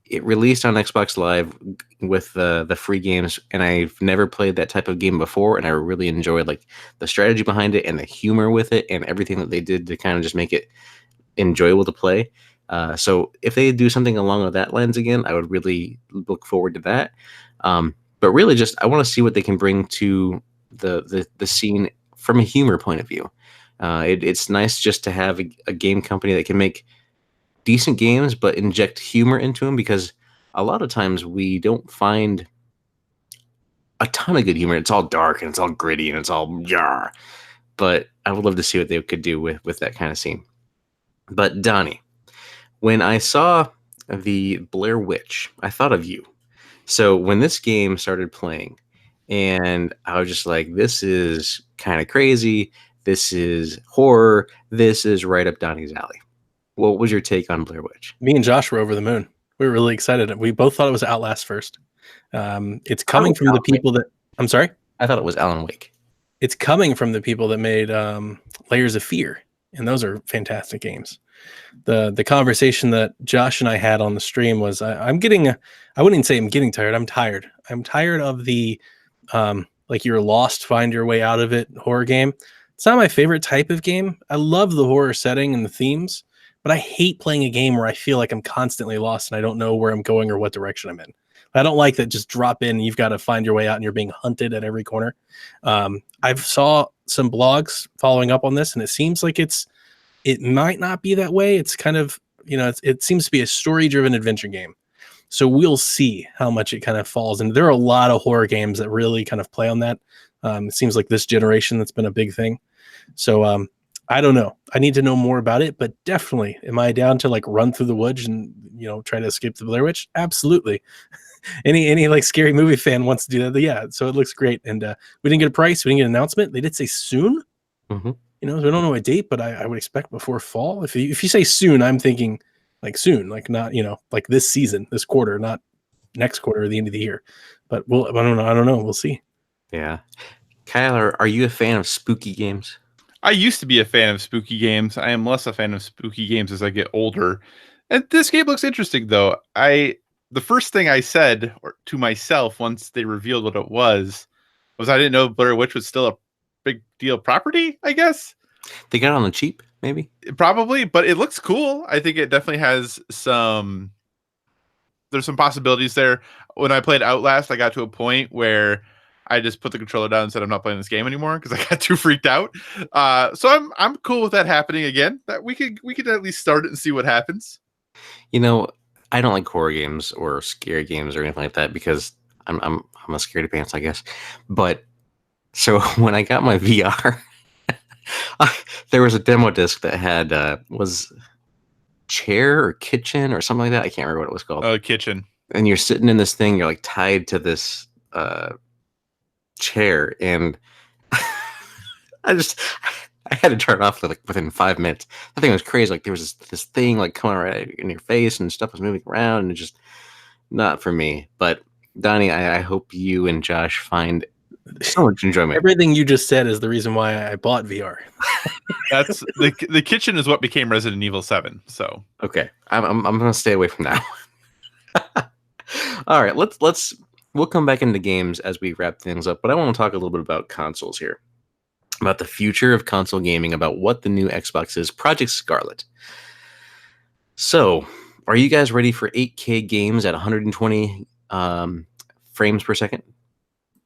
it released on Xbox Live with the free games, and I've never played that type of game before, and I really enjoyed like the strategy behind it and the humor with it and everything that they did to kind of just make it enjoyable to play. So if they do something along that lens again, I would really look forward to that. But really, just I want to see what they can bring to the scene from a humor point of view. It's nice just to have a game company that can make decent games but inject humor into them, because a lot of times we don't find a ton of good humor. It's all dark and it's all gritty and it's all yar. But I would love to see what they could do with that kind of scene. But Donnie, when I saw the Blair Witch, I thought of you. So when this game started playing, and I was just like, this is kind of crazy. This is horror. This is right up Donnie's alley. What was your take on Blair Witch? Me and Josh were over the moon. We were really excited. We both thought it was Outlast first. It's coming from the people that... I'm sorry? I thought it was Alan Wake. It's coming from the people that made Layers of Fear, and those are fantastic games. The conversation that Josh and I had on the stream was, I wouldn't even say I'm getting tired. I'm tired. I'm tired of the like you're lost, find your way out of it horror game. It's not my favorite type of game. I love the horror setting and the themes, but I hate playing a game where I feel like I'm constantly lost and I don't know where I'm going or what direction I'm in. I don't like that just drop in and you've got to find your way out and you're being hunted at every corner. I've saw some blogs following up on this, and it seems like it might not be that way. It's kind of, it seems to be a story-driven adventure game. So we'll see how much it kind of falls. And there are a lot of horror games that really kind of play on that. It seems like this generation, that's been a big thing. So I don't know. I need to know more about it, but definitely, am I down to like run through the woods and, try to escape the Blair Witch? Absolutely. Any like scary movie fan wants to do that. Yeah. So it looks great. And we didn't get a price. We didn't get an announcement. They did say soon. Mm-hmm. So we don't know a date, but I would expect before fall. If you say soon, I'm thinking like soon, like not, like this season, this quarter, not next quarter or the end of the year. But I don't know. We'll see. Yeah. Kyle, are you a fan of spooky games? I used to be a fan of spooky games. I am less a fan of spooky games as I get older. And this game looks interesting, though. The first thing I said to myself once they revealed what it was I didn't know Blair Witch was still a big deal property, I guess. They got it on the cheap, maybe? Probably, but it looks cool. I think it definitely has there's some possibilities there. When I played Outlast, I got to a point where I just put the controller down and said I'm not playing this game anymore because I got too freaked out. So I'm cool with that happening again. That we could at least start it and see what happens. I don't like horror games or scary games or anything like that because I'm a scaredy pants, I guess. But so when I got my VR, there was a demo disc that had was chair or kitchen or something like that. I can't remember what it was called. Oh, kitchen. And you're sitting in this thing. You're like tied to this chair, and I had to turn it off like within 5 minutes. That thing was crazy. Like there was this thing like coming right in your face, and stuff was moving around, and it's just not for me. But Donnie, I hope you and Josh find so much enjoyment. Everything you just said is the reason why I bought VR. That's the kitchen is what became Resident Evil 7. So okay, I'm gonna stay away from that. All right, we'll come back into games as we wrap things up, but I want to talk a little bit about consoles here. about the future of console gaming, about what the new Xbox is, Project Scarlet. So, are you guys ready for 8K games at 120 frames per second?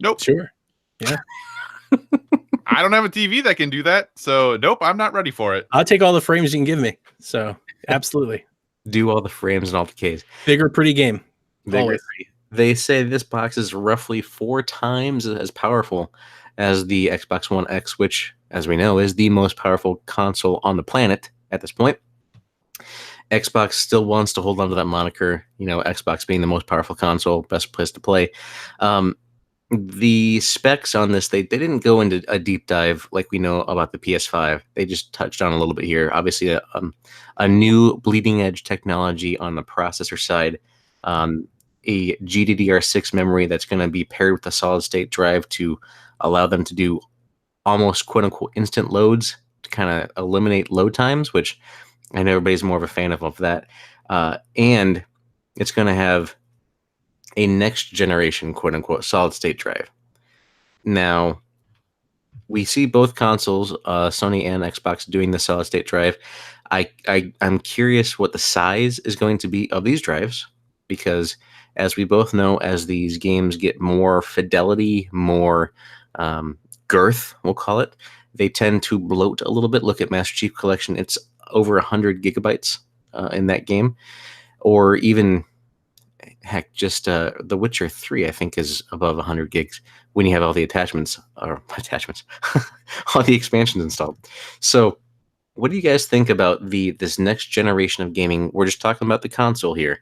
Nope. Sure. Yeah. I don't have a TV that can do that, so nope, I'm not ready for it. I'll take all the frames you can give me. So absolutely. Do all the frames and all the Ks. Bigger, pretty game. Always. They say this box is roughly 4 times as powerful as the Xbox One X, which, as we know, is the most powerful console on the planet at this point. Xbox still wants to hold on to that moniker, Xbox being the most powerful console, best place to play. The specs on this, they didn't go into a deep dive like we know about the PS5. They just touched on a little bit here. Obviously, a new bleeding edge technology on the processor side, a GDDR6 memory that's going to be paired with a solid state drive to allow them to do almost quote unquote instant loads to kind of eliminate load times, which I know everybody's more of a fan of that. And it's going to have a next generation, quote unquote, solid state drive. Now, we see both consoles, Sony and Xbox, doing the solid state drive. I'm curious what the size is going to be of these drives, because as we both know, as these games get more fidelity, more girth, we'll call it, they tend to bloat a little bit. Look at Master Chief Collection. It's over 100 gigabytes in that game. Or even, heck, just The Witcher 3, I think, is above 100 gigs when you have all the all the expansions installed. So what do you guys think about this next generation of gaming? We're just talking about the console here.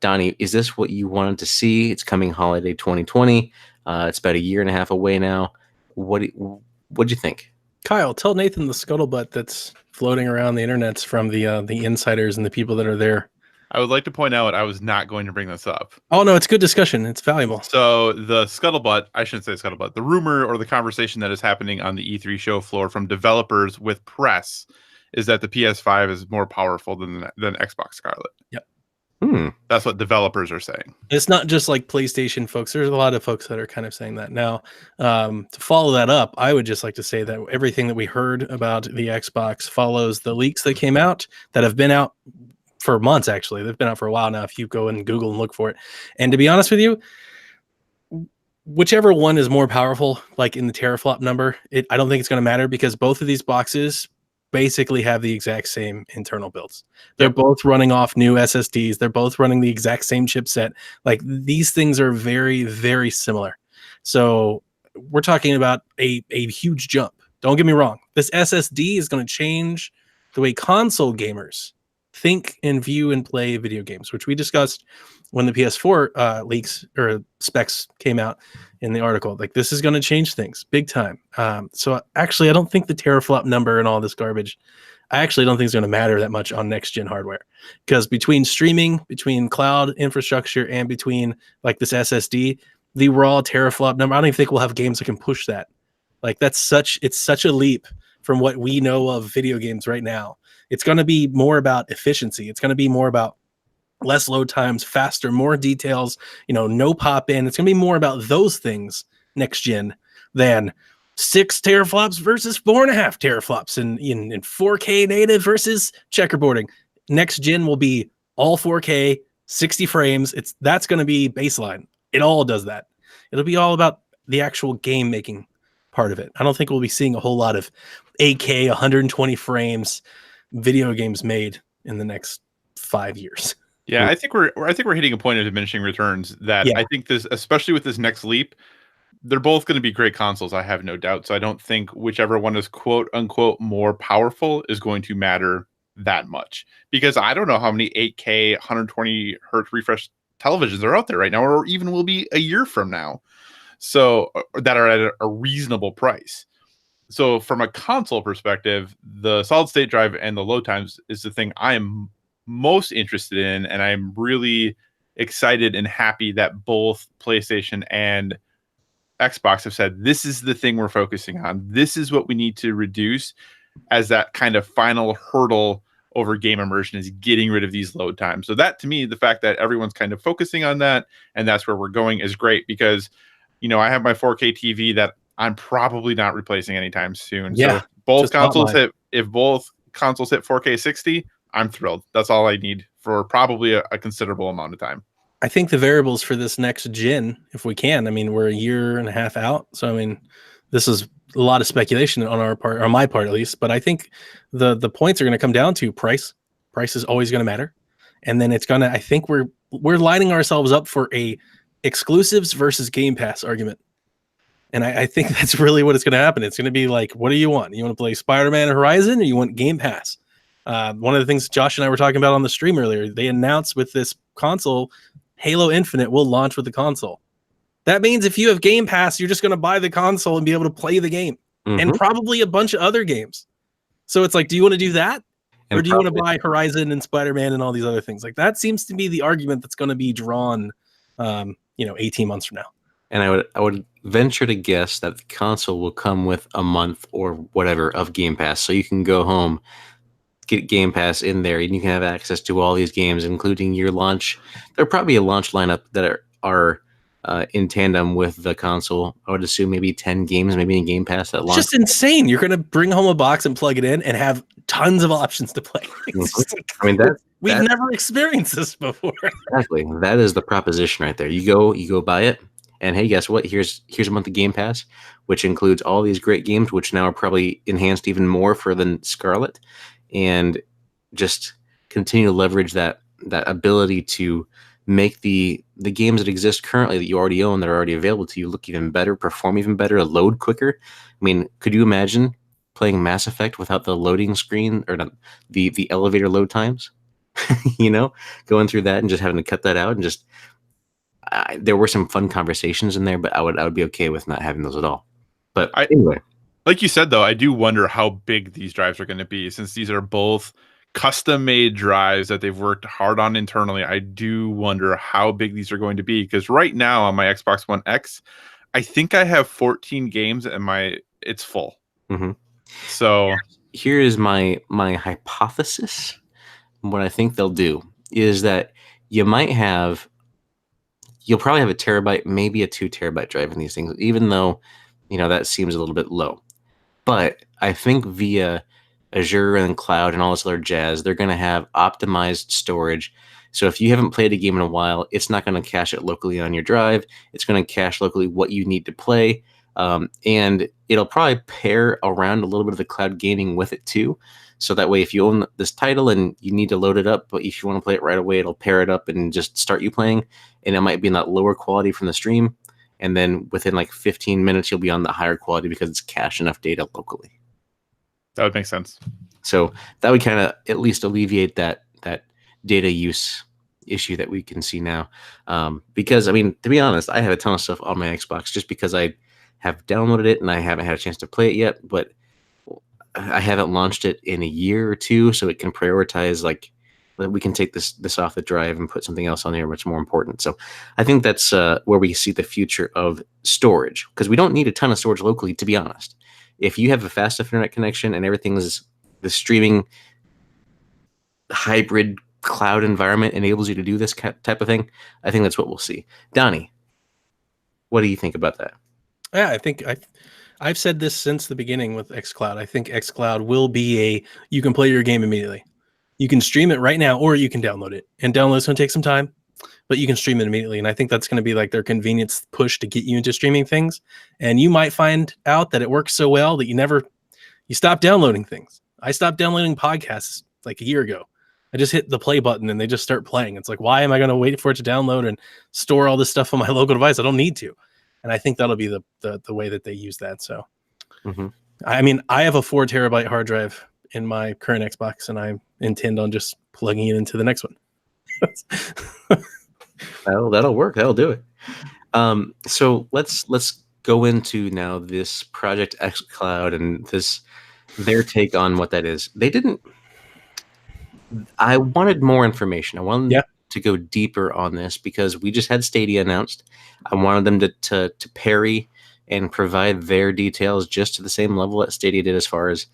Donnie, is this what you wanted to see? It's coming holiday 2020. It's about a year and a half away now. What'd you think? Kyle, tell Nathan the scuttlebutt that's floating around the internets from the insiders and the people that are there. I would like to point out I was not going to bring this up. Oh, no, it's good discussion. It's valuable. So the scuttlebutt, I shouldn't say scuttlebutt, the rumor or the conversation that is happening on the E3 show floor from developers with press is that the PS5 is more powerful than Xbox Scarlet. Yep. That's what developers are saying. It's not just like PlayStation folks. There's a lot of folks that are kind of saying that. Now, to follow that up, I would just like to say that everything that we heard about the Xbox follows the leaks that came out, that have been out for months, actually. They've been out for a while now, if you go and Google and look for it. And to be honest with you, whichever one is more powerful, like in the teraflop number, I don't think it's going to matter, because both of these boxes basically have the exact same internal builds. They're both running off new SSDs. They're both running the exact same chipset. Like, these things are very, very similar. So we're talking about a huge jump. Don't get me wrong. This SSD is going to change the way console gamers think and view and play video games, which we discussed when the PS4 leaks or specs came out in the article. Like, this is going to change things big time. So actually, I don't think the teraflop number and all this garbage, I actually don't think it's going to matter that much on next gen hardware, because between streaming, between cloud infrastructure, and between like this SSD, the raw teraflop number, I don't even think we'll have games that can push that. Like, it's such a leap from what we know of video games right now. It's going to be more about efficiency. It's going to be more about less load times, faster, more details, no pop in. It's going to be more about those things next gen than 6 teraflops versus 4.5 teraflops in 4K native versus checkerboarding. Next gen will be all 4K, 60 frames. That's going to be baseline. It all does that. It'll be all about the actual game making part of it. I don't think we'll be seeing a whole lot of 8K, 120 frames video games made in the next 5 years. Yeah, I think we're hitting a point of diminishing returns that I think this, especially with this next leap, they're both going to be great consoles, I have no doubt. So I don't think whichever one is quote unquote more powerful is going to matter that much, because I don't know how many 8K 120 hertz refresh televisions are out there right now, or even will be a year from now, so that are at a reasonable price. So from a console perspective, the solid state drive and the load times is the thing I am most interested in, and I'm really excited and happy that both PlayStation and Xbox have said this is the thing we're focusing on. This is what we need to reduce as that kind of final hurdle over game immersion, is getting rid of these load times. So that, to me, the fact that everyone's kind of focusing on that and that's where we're going is great, because I have my 4K TV that I'm probably not replacing anytime soon. Yeah, so both just bought consoles mine. if both consoles hit 4K 60, I'm thrilled. That's all I need for probably a considerable amount of time. I think the variables for this next gen, if we can, I mean, we're a year and a half out. So, I mean, this is a lot of speculation on our part, on my part at least. But I think the points are going to come down to price. Price is always going to matter. And then it's going to, I think we're lining ourselves up for a exclusives versus Game Pass argument. And I think that's really what it's going to happen. It's going to be like, what do you want? You want to play Spider-Man Horizon, or you want Game Pass? One of the things Josh and I were talking about on the stream earlier, they announced with this console, Halo Infinite will launch with the console. That means if you have Game Pass, you're just going to buy the console and be able to play the game, and probably a bunch of other games. So it's like, do you want to do that? Or do you want to buy Horizon and Spider-Man and all these other things? Like, that seems to be the argument that's going to be drawn, 18 months from now. And I would venture to guess that the console will come with a month or whatever of Game Pass. So you can go home, get Game Pass in there, and you can have access to all these games, including your launch. There'll probably be a launch lineup that are in tandem with the console. I would assume maybe 10 games, maybe in Game Pass at launch. It's just insane. You're going to bring home a box and plug it in and have tons of options to play. I mean, we've never experienced this before. Exactly. That is the proposition right there. You go buy it, and hey, guess what? Here's a month of Game Pass, which includes all these great games, which now are probably enhanced even more for the Scarlet, and just continue to leverage that ability to make the games that exist currently that you already own, that are already available to you, look even better, perform even better, load quicker. I mean, could you imagine playing Mass Effect without the loading screen, or the elevator load times? Going through that and just having to cut that out, and just there were some fun conversations in there, but I would be okay with not having those at all. But anyway, like you said, though, I do wonder how big these drives are going to be, since these are both custom-made drives that they've worked hard on internally. I do wonder how big these are going to be, because right now on my Xbox One X, I think I have 14 games and it's full. Mm-hmm. So here is my hypothesis. What I think they'll do is that you'll probably have a terabyte, maybe a 2 terabyte drive in these things, even though, that seems a little bit low. But I think via Azure and cloud and all this other jazz, they're going to have optimized storage. So if you haven't played a game in a while, it's not going to cache it locally on your drive. It's going to cache locally what you need to play. And it'll probably pair around a little bit of the cloud gaming with it too. So that way, if you own this title and you need to load it up, but if you want to play it right away, it'll pair it up and just start you playing. And it might be in that lower quality from the stream. And then within like 15 minutes, you'll be on the higher quality because it's cached enough data locally. That would make sense. So that would kind of at least alleviate that data use issue that we can see now. Because, I mean, to be honest, I have a ton of stuff on my Xbox just because I have downloaded it and I haven't had a chance to play it yet. But I haven't launched it in a year or two, so it can prioritize, like, we can take this off the drive and put something else on here much more important. So I think that's where we see the future of storage, because we don't need a ton of storage locally, to be honest. If you have a fast internet connection and everything's the streaming hybrid cloud environment enables you to do this type of thing, I think that's what we'll see. Donnie, what do you think about that? Yeah, I think I've said this since the beginning with xCloud. I think xCloud will be you can play your game immediately. You can stream it right now, or you can download it. And download's going to take some time, but you can stream it immediately. And I think that's going to be like their convenience push to get you into streaming things. And you might find out that it works so well that you stop downloading things. I stopped downloading podcasts like a year ago. I just hit the play button and they just start playing. It's like, why am I going to wait for it to download and store all this stuff on my local device? I don't need to. And I think that'll be the way that they use that. So, I mean, I have a 4 terabyte hard drive in my current Xbox, and I intend on just plugging it into the next one. That'll work. That'll do it. So let's go into now this Project xCloud and their take on what that is. I wanted more information. I wanted to go deeper on this because we just had Stadia announced. I wanted them to parry and provide their details just to the same level that Stadia did, as far as,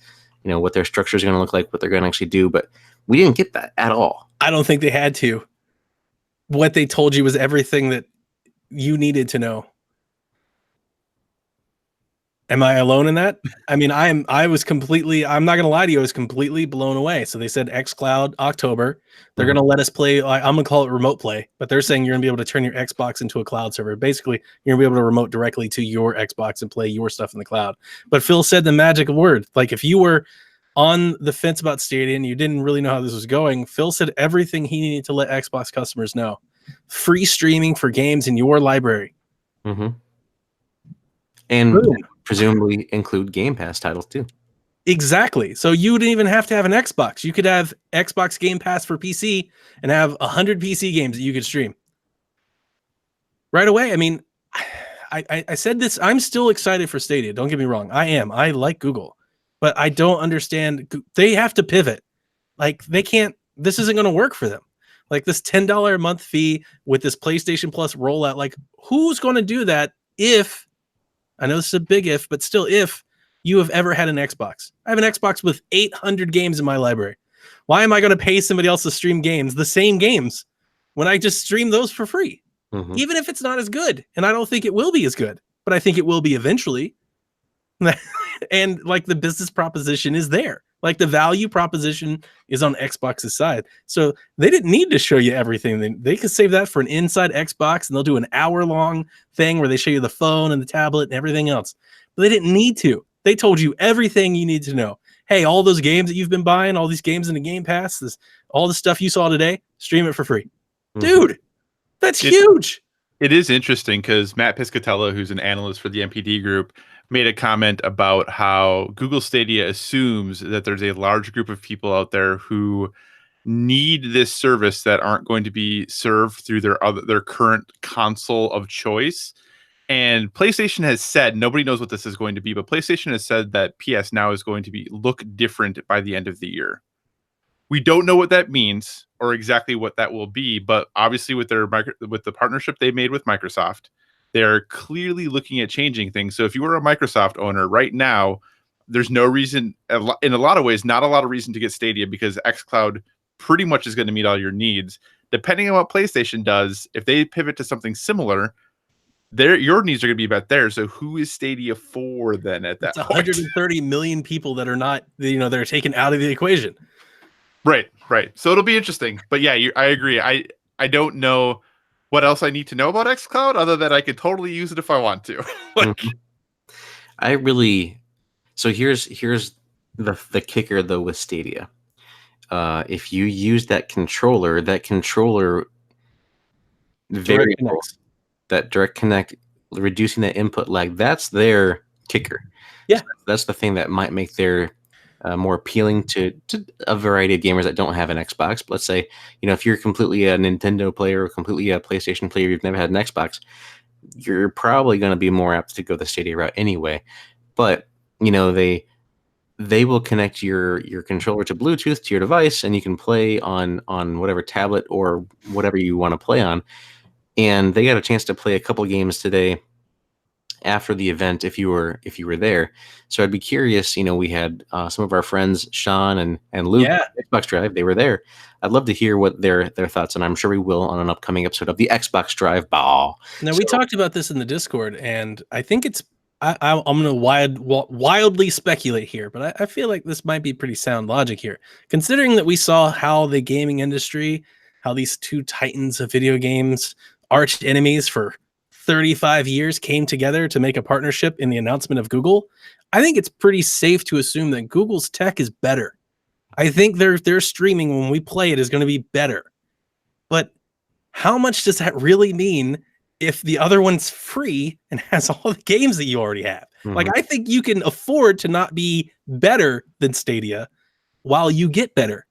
what their structure is going to look like, what they're going to actually do. But we didn't get that at all. I don't think they had to. What they told you was everything that you needed to know. Am I alone in that? I mean, I'm not gonna lie to you, I was completely blown away. So they said xCloud October. They're gonna let us play, I'm gonna call it remote play, but they're saying you're gonna be able to turn your Xbox into a cloud server. Basically, you're gonna be able to remote directly to your Xbox and play your stuff in the cloud. But Phil said the magic word. Like if you were on the fence about Stadia and you didn't really know how this was going, Phil said everything he needed to let Xbox customers know. Free streaming for games in your library. And presumably include Game Pass titles too. Exactly. So you wouldn't even have to have an Xbox. You could have Xbox Game Pass for PC and have 100 PC games that you could stream right away. I mean, I said this. I'm still excited for Stadia. Don't get me wrong. I am. I like Google, but I don't understand. They have to pivot. Like they can't. This isn't going to work for them. Like this $10 a month fee with this PlayStation Plus rollout. Like who's going to do that if? I know this is a big if, but still, if you have ever had an Xbox. I have an Xbox with 800 games in my library. Why am I going to pay somebody else to stream games, the same games, when I just stream those for free? Even if it's not as good. And I don't think it will be as good, but I think it will be eventually. And like the business proposition is there. Like the value proposition is on Xbox's side. So they didn't need to show you everything. They could save that for an inside Xbox and they'll do an hour-long thing where they show you the phone and the tablet and everything else. But they didn't need to. They told you everything you need to know. Hey, all those games that you've been buying, all these games in the Game Pass, all the stuff you saw today, stream it for free. Dude, that's huge. It is interesting because Matt Piscatella, who's an analyst for the MPD group, made a comment about how Google Stadia assumes that there's a large group of people out there who need this service that aren't going to be served through their current console of choice. And PlayStation has said, nobody knows what this is going to be, but PlayStation has said that PS Now is going to look different by the end of the year. We don't know what that means or exactly what that will be, but obviously with the partnership they made with Microsoft, they're clearly looking at changing things. So if you were a Microsoft owner right now, there's no reason, in a lot of ways, not a lot of reason to get Stadia because xCloud pretty much is going to meet all your needs. Depending on what PlayStation does, if they pivot to something similar, your needs are going to be about there. So who is Stadia for then at that point? 130 million people that are not, they're taken out of the equation. Right. So it'll be interesting. But yeah, I agree. I don't know what else I need to know about xCloud other than I could totally use it if I want to. So here's the kicker though with Stadia. If you use that controller variable, that direct connect, reducing that input lag, that's their kicker. Yeah. So that's the thing that might make their more appealing to a variety of gamers that don't have an Xbox. But let's say, if you're completely a Nintendo player or completely a PlayStation player, you've never had an Xbox, you're probably going to be more apt to go the Stadia route anyway. But, they will connect your controller to Bluetooth to your device, and you can play on whatever tablet or whatever you want to play on. And they got a chance to play a couple games today after the event if you were there. So I'd be curious, we had some of our friends Sean and Luke Xbox Drive, they were there. I'd love to hear what their thoughts, and I'm sure we will on an upcoming episode of the Xbox Drive Ball. Now we talked about this in the Discord, and I think it's I'm going to wildly speculate here, but I feel like this might be pretty sound logic here, considering that we saw how the gaming industry, how these two titans of video games, arch enemies for 35 years, came together to make a partnership in the announcement of Google. I think it's pretty safe to assume that Google's tech is better. I think their streaming when we play it is going to be better. But how much does that really mean if the other one's free and has all the games that you already have? Like, I think you can afford to not be better than Stadia while you get better.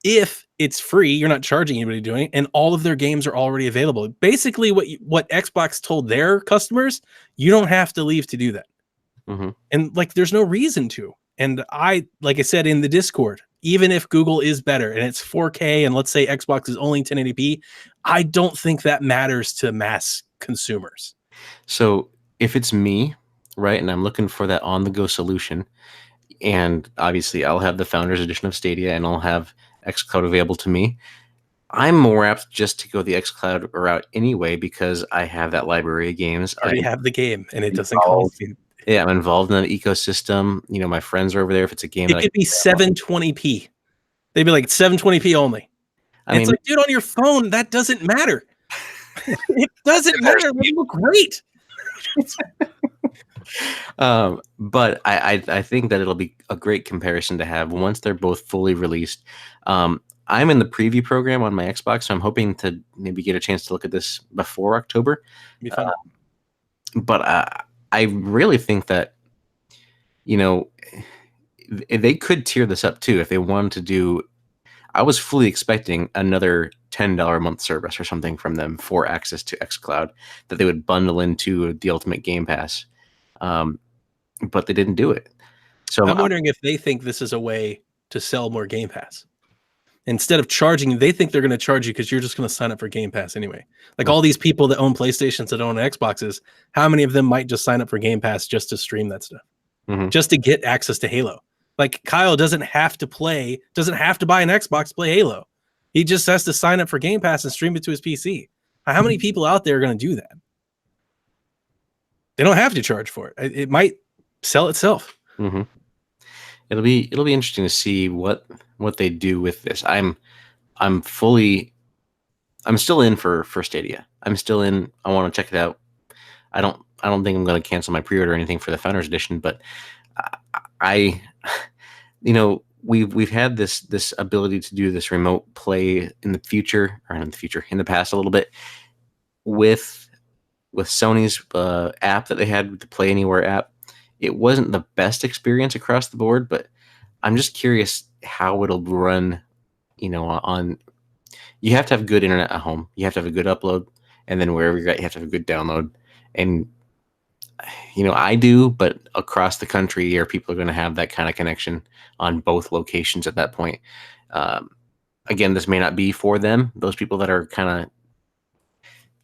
If it's free, you're not charging anybody doing it, and all of their games are already available. Basically, what Xbox told their customers, you don't have to leave to do that. And there's no reason to. And like I said in the Discord, even if Google is better and it's 4K, and let's say Xbox is only 1080p, I don't think that matters to mass consumers. So if it's me, right, and I'm looking for that on-the-go solution, and obviously I'll have the Founders Edition of Stadia and I'll have xCloud available to me, I'm more apt just to go the xCloud route anyway because I have that library of games. I already have the game and it doesn't cost me. Yeah, I'm involved in the ecosystem. You know, my friends are over there. If it's a game, It could be 720p. They'd be like 720p only. It's like, dude, on your phone, that doesn't matter. It doesn't matter. They look great. But I think that it'll be a great comparison to have once they're both fully released. I'm in the preview program on my Xbox, so I'm hoping to maybe get a chance to look at this before October. Be fun. But I really think that, you know, they could tier this up too if they wanted to do. I was fully expecting another $10 a month service or something from them for access to xCloud that they would bundle into the Ultimate Game Pass. But they didn't do it. So I'm wondering if they think this is a way to sell more Game Pass. Instead of charging, they think they're going to charge you because you're just going to sign up for Game Pass anyway. Like all these people that own PlayStations that own Xboxes, how many of them might just sign up for Game Pass just to stream that stuff, just to get access to Halo? Like Kyle doesn't have to buy an Xbox to play Halo. He just has to sign up for Game Pass and stream it to his PC. How many people out there are going to do that? They don't have to charge for it. It might sell itself. Mm-hmm. It'll be interesting to see what they do with this. I'm still in for Stadia. I'm still in. I want to check it out. I don't think I'm going to cancel my pre-order or anything for the Founders Edition, but we've had this ability to do this remote play in the past a little bit with Sony's app that they had, the Play Anywhere app. It wasn't the best experience across the board, but I'm just curious how it'll run, on. You have to have good internet at home. You have to have a good upload, and then wherever you're at, you have to have a good download. And I do, but across the country, people are going to have that kind of connection on both locations at that point. Again, this may not be for them. Those people that are kind of,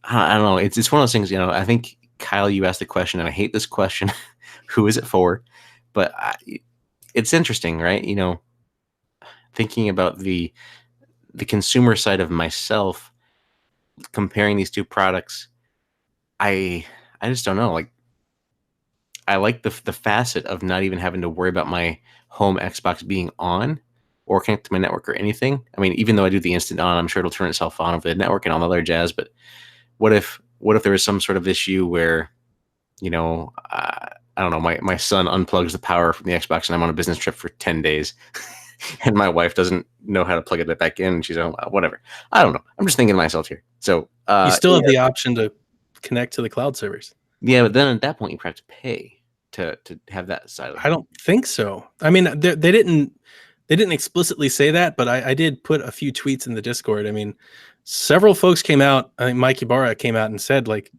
I don't know. It's one of those things. I think Kyle, you asked the question, and I hate this question. Who is it for? But it's interesting, right? Thinking about the consumer side of myself, comparing these two products, I just don't know. Like, I like the facet of not even having to worry about my home Xbox being on or connect to my network or anything. I mean, even though I do the instant on, I'm sure it'll turn itself on over the network and all the other jazz. But what if there was some sort of issue where, I don't know, my son unplugs the power from the Xbox and I'm on a business trip for 10 days and my wife doesn't know how to plug it back in. And she's like, whatever. I don't know. I'm just thinking to myself here. So you still have the option to connect to the cloud servers. Yeah, but then at that point you have to pay to have that side of it. I don't think so. I mean, they didn't explicitly say that, but I did put a few tweets in the Discord. I mean, several folks came out. I think Mike Ibarra came out and said, like,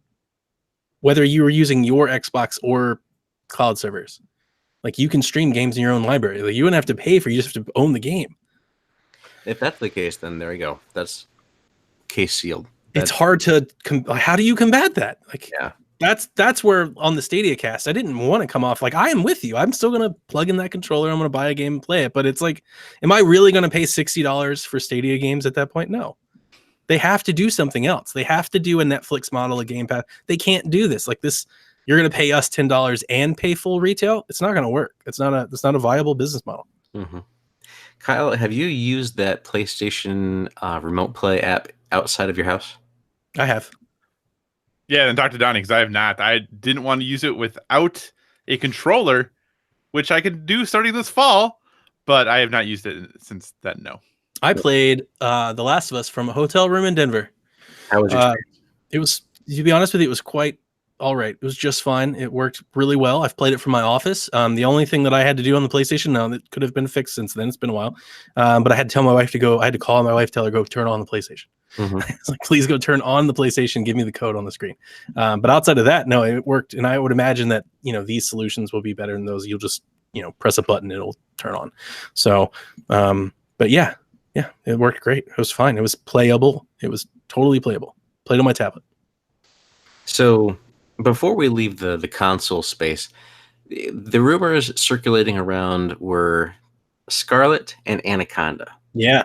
whether you were using your Xbox or cloud servers, like, you can stream games in your own library. Like, you wouldn't have to pay for it. You just have to own the game. If that's the case, then there you go. That's case sealed. It's hard to how do you combat that? Like, yeah. That's where on the Stadia cast, I didn't want to come off like, I am with you. I'm still going to plug in that controller. I'm going to buy a game and play it. But it's like, am I really going to pay $60 for Stadia games at that point? No. They have to do something else. They have to do a Netflix model, a Game Pass. They can't do this. Like this, you're going to pay us $10 and pay full retail. It's not going to work. It's not a viable business model. Mm-hmm. Kyle, have you used that PlayStation Remote Play app outside of your house? I have. Yeah, and Dr. Donnie, because I have not. I didn't want to use it without a controller, which I could do starting this fall, but I have not used it since then, no. I played The Last of Us from a hotel room in Denver. How was your It was, to be honest with you, it was quite all right. It was just fine. It worked really well. I've played it from my office. The only thing that I had to do on the PlayStation now that could have been fixed since then, it's been a while, but I had to tell my wife I had to call my wife, tell her, go turn on the PlayStation. Mm-hmm. It's like, please go turn on the PlayStation, give me the code on the screen. But outside of that, no, it worked. And I would imagine that, these solutions will be better than those. You'll just, press a button, it'll turn on. So, but yeah, it worked great. It was fine. It was playable. It was totally playable. Played on my tablet. So before we leave the console space, the rumors circulating around were Scarlet and Anaconda. Yeah.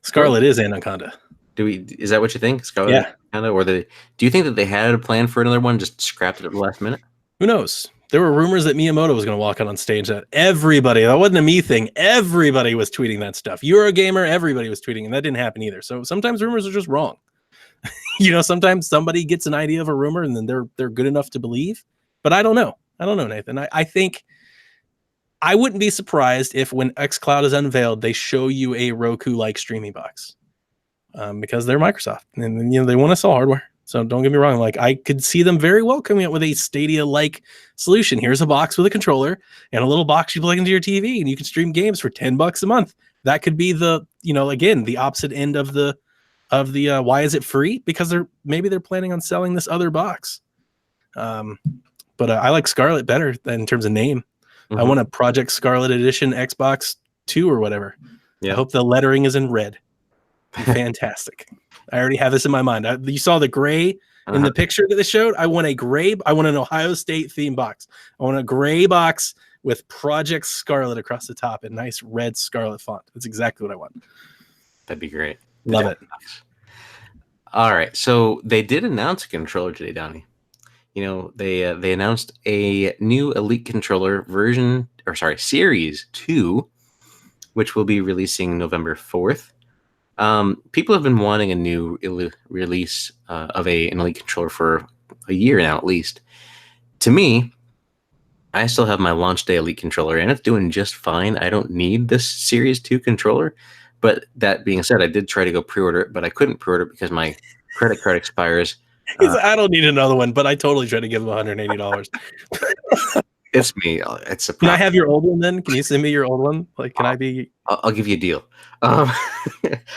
Scarlet is Anaconda. Is that what you think? Scarlet? Yeah. Anaconda? Do you think that they had a plan for another one, just scrapped it at the last minute? Who knows? There were rumors that Miyamoto was going to walk out on stage. That wasn't a me thing. Everybody was tweeting that stuff. Eurogamer, everybody was tweeting, and that didn't happen either. So sometimes rumors are just wrong. Sometimes somebody gets an idea of a rumor and then they're good enough to believe. But I don't know, Nathan. I think I wouldn't be surprised if when xCloud is unveiled, they show you a Roku-like streaming box, because they're Microsoft and they want to sell hardware. So don't get me wrong. Like, I could see them very well coming up with a Stadia-like solution. Here's a box with a controller and a little box you plug into your TV, and you can stream games for $10 a month. That could be the, again, the opposite end of the why is it free? Because they're planning on selling this other box. But I like Scarlet better in terms of name. I want a Project Scarlet Edition Xbox 2 or whatever. Yeah. I hope the lettering is in red. Fantastic. I already have this in my mind. You saw the gray in the picture that they showed. I want an Ohio State theme box. I want a gray box with Project Scarlet across the top in nice red scarlet font. That's exactly what I want. That'd be great. Love it. All right. So they did announce a controller today, Donnie. They announced a new Elite controller Series 2, which will be releasing November 4th. People have been wanting a new release of an Elite controller for a year now, at least. To me, I still have my launch day Elite controller, and it's doing just fine. I don't need this Series 2 controller. But that being said, I did try to go pre-order it, but I couldn't pre-order it because my credit card expires. I don't need another one, but I totally tried to give him $180. It's me. It's a problem. Can I have your old one then? Can you send me your old one? Like, can I be? I'll give you a deal. I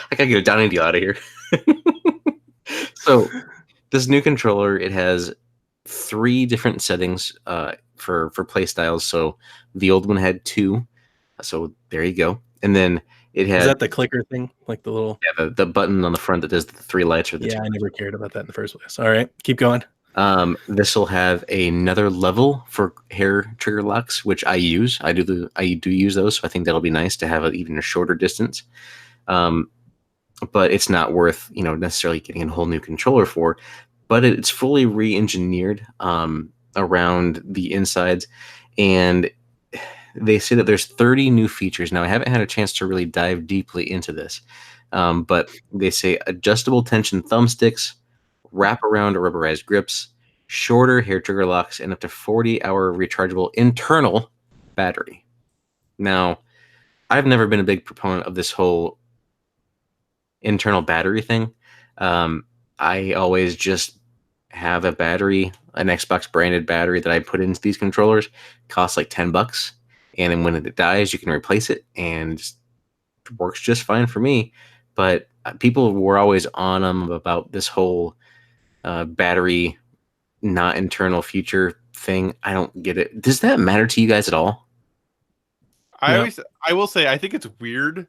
gotta get a Donnie deal out of here. So, this new controller, it has 3 different settings for play styles. So the old one had 2. So there you go. And then it has. Is that the clicker thing? Like the little. Yeah, the button on the front that does the 3 lights or the. Yeah, I never cared about that in the first place. All right, keep going. This will have another level for hair trigger locks, which I use. I do use those, so I think that'll be nice to have even a shorter distance. But it's not worth necessarily getting a whole new controller for. But it's fully re-engineered around the insides, and they say that there's 30 new features. Now, I haven't had a chance to really dive deeply into this, but they say adjustable tension thumbsticks, wrap-around or rubberized grips, shorter hair trigger locks, and up to 40-hour rechargeable internal battery. Now, I've never been a big proponent of this whole internal battery thing. I always just have a battery, an Xbox branded battery that I put into these controllers. It costs like $10. And then when it dies, you can replace it, and it works just fine for me. But people were always on them about this whole battery, not internal feature thing. I don't get it. Does that matter to you guys at all? I will say, I think it's weird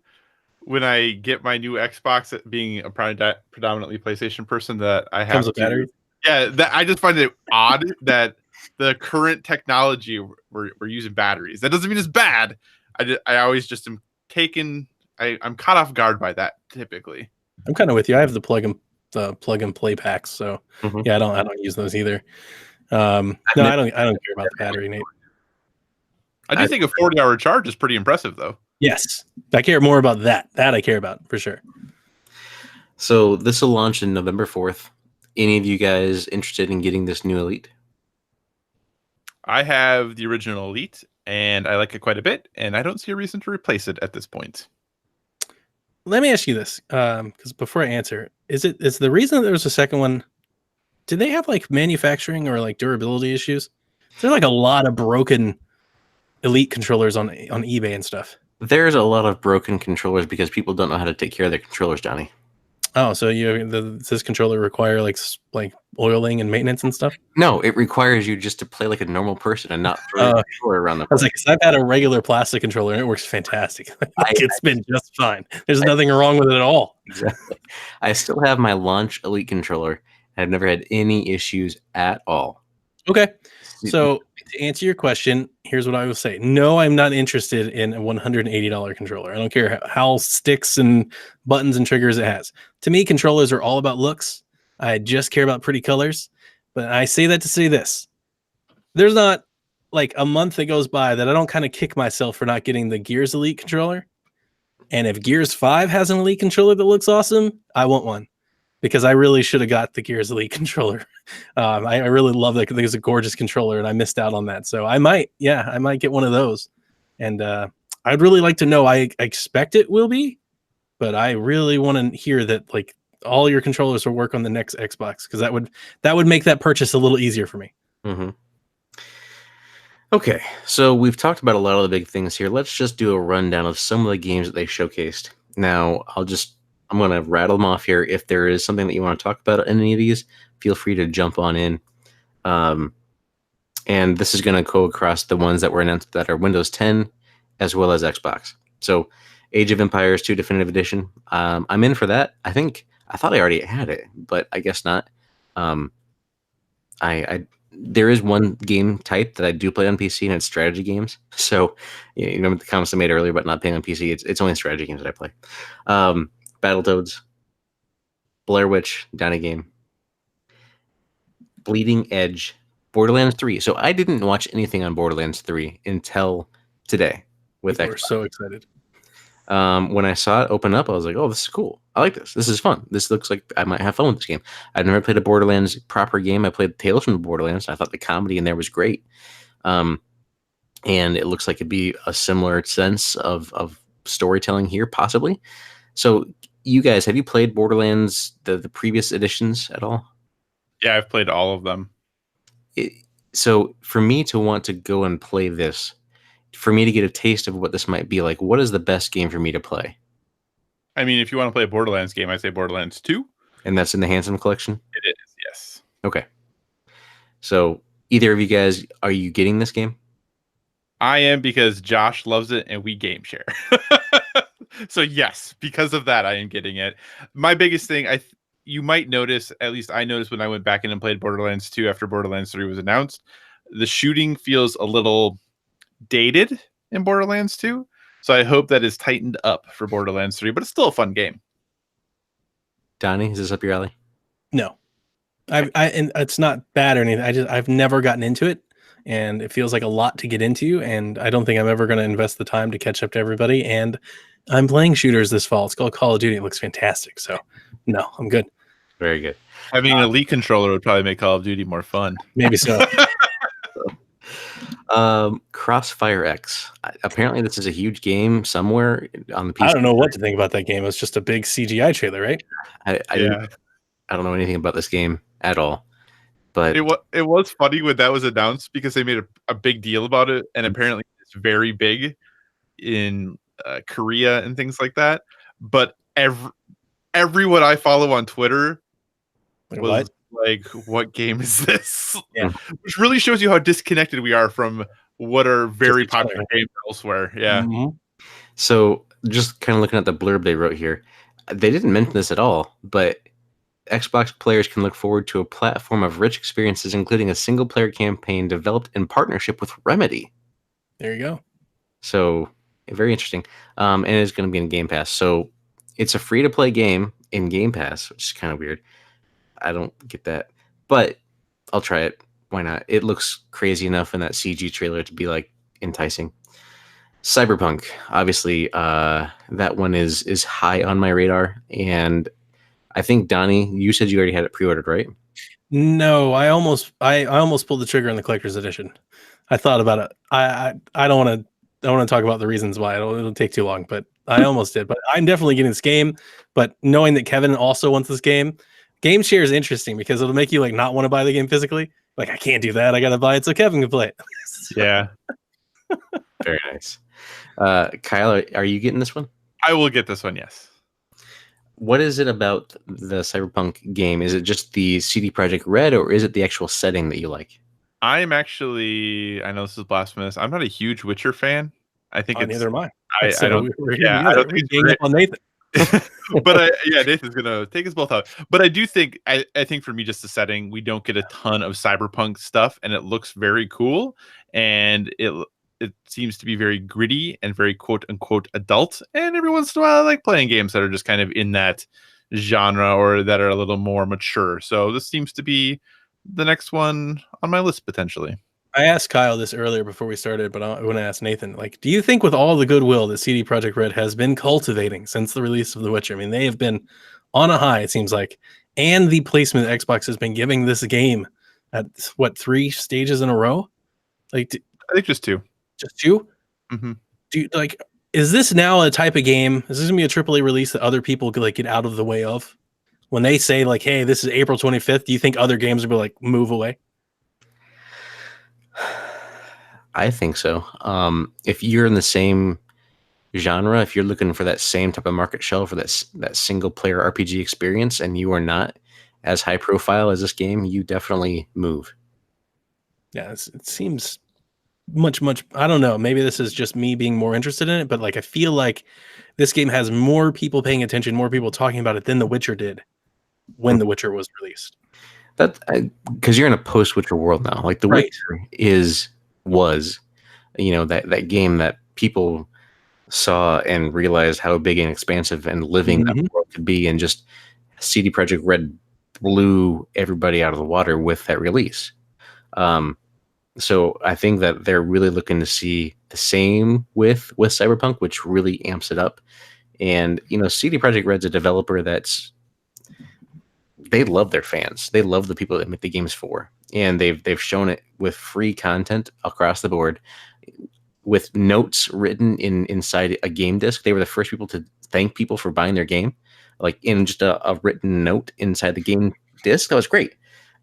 when I get my new Xbox, being a predominantly PlayStation person, that I have comes with batteries. Yeah, I just find it odd that the current technology we're using batteries. That doesn't mean it's bad. I always just am taken. I'm caught off guard by that typically. I'm kind of with you. I have the plug and play packs, so yeah, I don't use those either. No, I don't care about the battery, Nate. I do think a 40-hour charge is pretty impressive, though. Yes, I care more about that. That I care about for sure. So this will launch in November 4th. Any of you guys interested in getting this new Elite? I have the original Elite, and I like it quite a bit, and I don't see a reason to replace it at this point. Let me ask you this, because before I answer, is the reason that there was a second one? Did they have like manufacturing or like durability issues? There's like a lot of broken Elite controllers on eBay and stuff. There's a lot of broken controllers because people don't know how to take care of their controllers, Johnny. Oh, so does this controller require like oiling and maintenance and stuff? No, it requires you just to play like a normal person and not throw the controller around the place. I was like, I've had a regular plastic controller and it works fantastic. It's been just fine. There's nothing wrong with it at all. Exactly. I still have my launch Elite controller, and I've never had any issues at all. Okay. So to answer your question, here's what I will say. No, I'm not interested in a $180 controller. I don't care how sticks and buttons and triggers it has. To me, controllers are all about looks. I just care about pretty colors. But I say that to say this. There's not like a month that goes by that I don't kind of kick myself for not getting the Gears Elite controller. And if Gears 5 has an Elite controller that looks awesome, I want one, because I really should have got the Gears Elite controller. I really love that. I think it's a gorgeous controller, and I missed out on that. So I might get one of those. And I'd really like to know. I expect it will be, but I really want to hear that like all your controllers will work on the next Xbox, because that would make that purchase a little easier for me. Mm-hmm. Okay, so we've talked about a lot of the big things here. Let's just do a rundown of some of the games that they showcased. Now, I'm going to rattle them off here. If there is something that you want to talk about in any of these, feel free to jump on in. And this is going to go across the ones that were announced that are Windows 10 as well as Xbox. So, Age of Empires 2 Definitive Edition. I'm in for that. I thought I already had it, but I guess not. There is one game type that I do play on PC, and it's strategy games. So, you remember the comments I made earlier about not playing on PC? It's only strategy games that I play. Battletoads, Blair Witch, Donnie Game, Bleeding Edge, Borderlands 3. So I didn't watch anything on Borderlands 3 until today. We're so excited. When I saw it open up, I was like, oh, this is cool. I like this. This is fun. This looks like I might have fun with this game. I've never played a Borderlands proper game. I played Tales from the Borderlands. I thought the comedy in there was great. And it looks like it'd be a similar sense of storytelling here, possibly. So you guys, have you played Borderlands, the previous editions at all? Yeah, I've played all of them. So for me to want to go and play this, for me to get a taste of what this might be like, what is the best game for me to play? I mean, if you want to play a Borderlands game, I say Borderlands 2. And that's in the Handsome Collection? It is, yes. Okay. So either of you guys, are you getting this game? I am, because Josh loves it and we game share. So yes, because of that, I am getting it. My biggest thing, you might notice, at least I noticed when I went back in and played Borderlands 2 after Borderlands 3 was announced, the shooting feels a little dated in Borderlands 2. So I hope that is tightened up for Borderlands 3, but it's still a fun game. Donnie, is this up your alley? No. And it's not bad or anything. I've never gotten into it, and it feels like a lot to get into, and I don't think I'm ever going to invest the time to catch up to everybody. And I'm playing shooters this fall. It's called Call of Duty. It looks fantastic. So no, I'm good. Very good. Having an Elite controller would probably make Call of Duty more fun. Maybe so. Crossfire X. Apparently, this is a huge game somewhere on the PC. I don't know what to think about that game. It's just a big CGI trailer, right? I don't know anything about this game at all. But it was funny when that was announced, because they made a big deal about it, and apparently it's very big in Korea and things like that. But everyone I follow on Twitter was like, what game is this? Yeah. Which really shows you how disconnected we are from what are very popular games elsewhere. Yeah. Mm-hmm. So just kind of looking at the blurb they wrote here, they didn't mention this at all, but Xbox players can look forward to a platform of rich experiences, including a single-player campaign developed in partnership with Remedy. There you go. So very interesting. And it's going to be in Game Pass. So it's a free-to-play game in Game Pass, which is kind of weird. I don't get that, but I'll try it. Why not? It looks crazy enough in that CG trailer to be like enticing. Cyberpunk, obviously, that one is high on my radar, and I think Donnie, you said you already had it pre-ordered, right? No, I almost pulled the trigger on the collector's edition. I thought about it. I don't want to talk about the reasons why. It'll take too long, but I almost did. But I'm definitely getting this game. But knowing that Kevin also wants this game share is interesting, because it'll make you like not want to buy the game physically. Like, I can't do that. I got to buy it so Kevin can play it. Yeah. Very nice. Kyle, are you getting this one? I will get this one, yes. What is it about the Cyberpunk game? Is it just the CD Projekt Red, or is it the actual setting that you like? I'm actually, I know this is blasphemous, I'm not a huge Witcher fan. I think it's neither am I. I don't think it's up on Nathan. But Nathan's gonna take us both out. But I do think I think for me, just the setting, we don't get a ton of cyberpunk stuff, and it looks very cool, and it seems to be very gritty and very quote unquote adult. And every once in a while, I like playing games that are just kind of in that genre or that are a little more mature. So this seems to be the next one on my list potentially. I asked Kyle this earlier before we started, but I want to ask Nathan, like, do you think with all the goodwill that CD Projekt Red has been cultivating since the release of The Witcher, I mean, they have been on a high, it seems like, and the placement that Xbox has been giving this game at, what, 3 stages in a row? Like, I think just 2. Just 2? Mm-hmm. Do you, like, is this now a type of game, is this going to be a AAA release that other people could, like, get out of the way of? When they say, like, hey, this is April 25th, do you think other games will be like, move away? I think so. If you're in the same genre, if you're looking for that same type of market shell for that single player RPG experience, and you are not as high profile as this game, you definitely move. Yeah, it seems much. I don't know. Maybe this is just me being more interested in it, but like I feel like this game has more people paying attention, more people talking about it than The Witcher did when The Witcher was released. That because you're in a post-Witcher world now. Like The Witcher was, that game that people saw and realized how big and expansive and living that world could be, and just CD Projekt Red blew everybody out of the water with that release. So I think that they're really looking to see the same with Cyberpunk, which really amps it up. And CD Projekt Red's a developer they love their fans. They love the people that make the games for, and they've shown it with free content across the board, with notes written inside a game disc. They were the first people to thank people for buying their game, like in just a written note inside the game disc. That was great.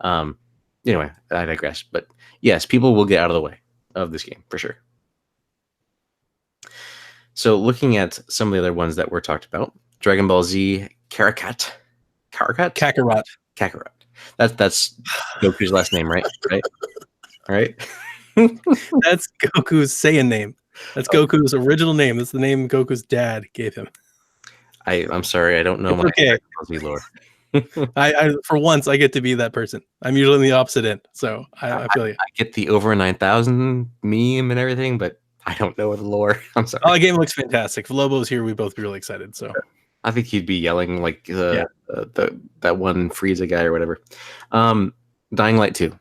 Anyway, I digress. But yes, people will get out of the way of this game for sure. So looking at some of the other ones that were talked about, Dragon Ball Z Kakarot. That's Goku's last name, right? Right. That's Goku's Saiyan name. That's Goku's original name. That's the name Goku's dad gave him. I'm sorry, I don't know my Dragon Ball Z lore. I for once I get to be that person. I'm usually in the opposite end, so I feel you. I get the over 9,000 meme and everything, but I don't know the lore. I'm sorry. Oh, the game looks fantastic. If Lobo's here, we'd both be really excited. So I think he'd be yelling like that one Frieza guy or whatever. Dying Light 2.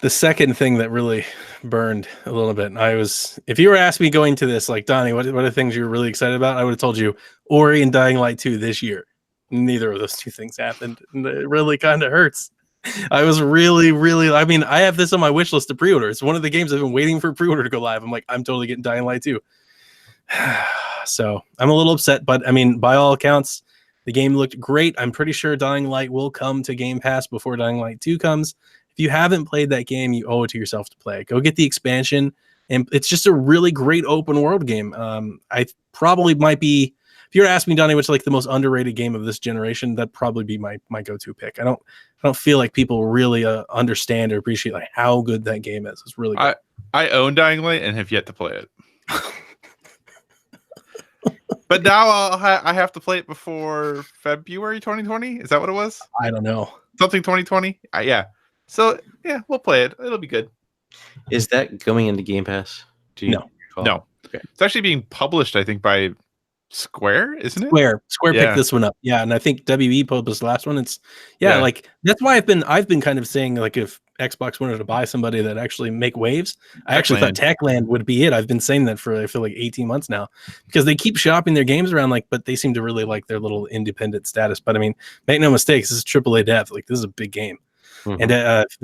The second thing that really burned a little bit, if you were asking me going to this, like, Donnie, what are the things you were really excited about? I would have told you Ori and Dying Light 2 this year. Neither of those two things happened, and it really kind of hurts. I was really, I mean, I have this on my wish list to pre-order. It's one of the games I've been waiting for pre-order to go live. I'm like, I'm totally getting Dying Light 2. So I'm a little upset, but I mean, by all accounts, the game looked great. I'm pretty sure Dying Light will come to Game Pass before Dying Light 2 comes. If you haven't played that game, you owe it to yourself to play. Go get the expansion, and it's just a really great open world game. I probably might be, if you were asking me, Donnie, what's like the most underrated game of this generation, that'd probably be my go-to pick. I don't feel like people really understand or appreciate like how good that game is. It's really good. I own Dying Light and have yet to play it. But now I have to play it before February 2020. Is that what it was? I don't know. Something 2020? Yeah. So, yeah, we'll play it. It'll be good. Is that going into Game Pass? No. Okay. It's actually being published, I think, by Square, isn't it? Square picked this one up. Yeah, and I think WB published the last one. It's like that's why I've been kind of saying, like, if Xbox wanted to buy somebody that actually make waves, I actually thought Techland would be it. I've been saying that for I feel like 18 months now, because they keep shopping their games around, like, but they seem to really like their little independent status. But I mean, make no mistakes, this is AAA dev. Like, this is a big game. Mm-hmm. And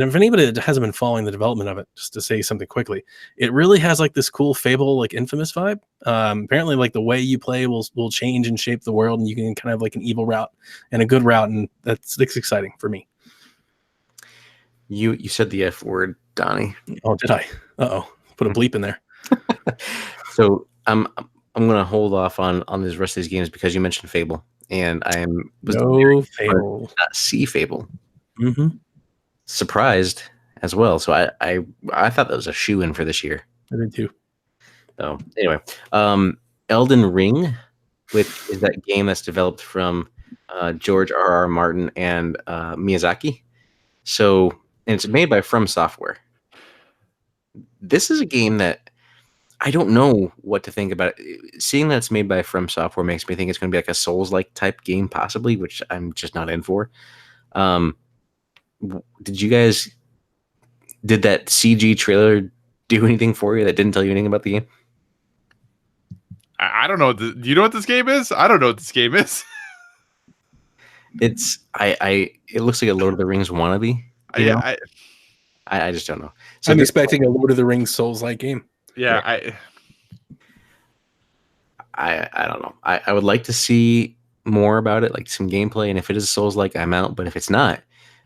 if anybody that hasn't been following the development of it, just to say something quickly, it really has like this cool Fable, like Infamous vibe. Apparently, like the way you play will change and shape the world, and you can kind of like an evil route and a good route, and that's exciting for me. You said the F word, Donnie. Oh, did I? Put a bleep in there. So I'm gonna hold off on the rest of these games because you mentioned Fable, and Fable. Not see Fable. Mm-hmm. Surprised as well. So I thought that was a shoe-in for this year. I did too. So anyway, Elden Ring, which is that game that's developed from George R.R. Martin and Miyazaki. So, and it's made by From Software. This is a game that I don't know what to think about it. Seeing that it's made by From Software makes me think it's going to be like a Souls-like type game, possibly, which I'm just not in for. Did you guys Did that CG trailer do anything for you that didn't tell you anything about the game? I don't know. Do you know what this game is? I don't know what this game is. It looks like a Lord of the Rings wannabe. Yeah, I just don't know. So I'm expecting a Lord of the Rings Souls-like game. Yeah, I don't know. I would like to see more about it, like some gameplay, and if it is Souls-like, I'm out. But if it's not,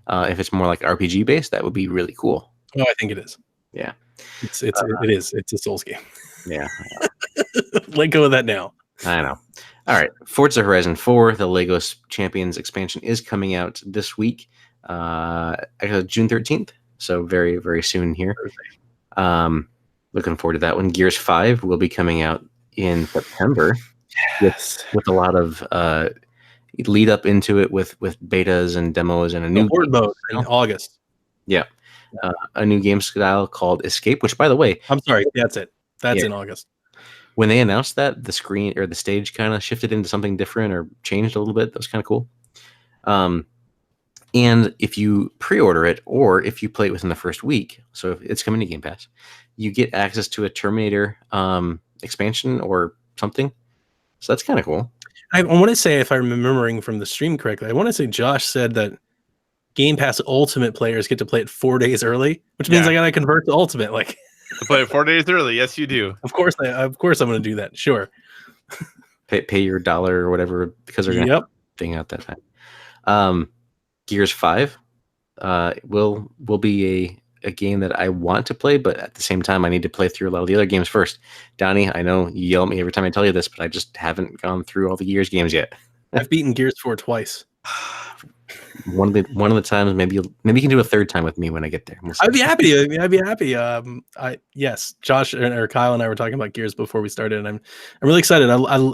if it's more like RPG based, that would be really cool. Oh, I think it is. Yeah, it is. It's a Souls game. Yeah. Let go of that now. I know. All right, Forza Horizon 4, the LEGO Champions expansion is coming out this week, June 13th. So very, very soon here. Looking forward to that one. Gears 5 will be coming out in September. Yes. With a lot of lead up into it with betas and demos and a new Horde mode in August. Yeah. A new game style called Escape, which, by the way, I'm sorry, that's it. That's in August. When they announced that, the screen or the stage kind of shifted into something different or changed a little bit. That was kind of cool. And if you pre-order it or if you play it within the first week, so if it's coming to Game Pass, you get access to a Terminator expansion or something. So that's kind of cool. I want to say, if I'm remembering from the stream correctly, I want to say Josh said that Game Pass Ultimate players get to play it 4 days early, which means I got to convert to Ultimate. Like, to play it 4 days early. Yes, you do. Of course, I'm going to do that. Sure. Pay your $1 or whatever because they're going to thing out that time. Gears 5 will be a game that I want to play, but at the same time, I need to play through a lot of the other games first. Donnie, I know you yell at me every time I tell you this, but I just haven't gone through all the Gears games yet. I've beaten Gears 4 twice. One of the times, maybe you can do a third time with me when I get there. I'd be happy. Yes, Josh or Kyle and I were talking about Gears before we started, and I'm really excited.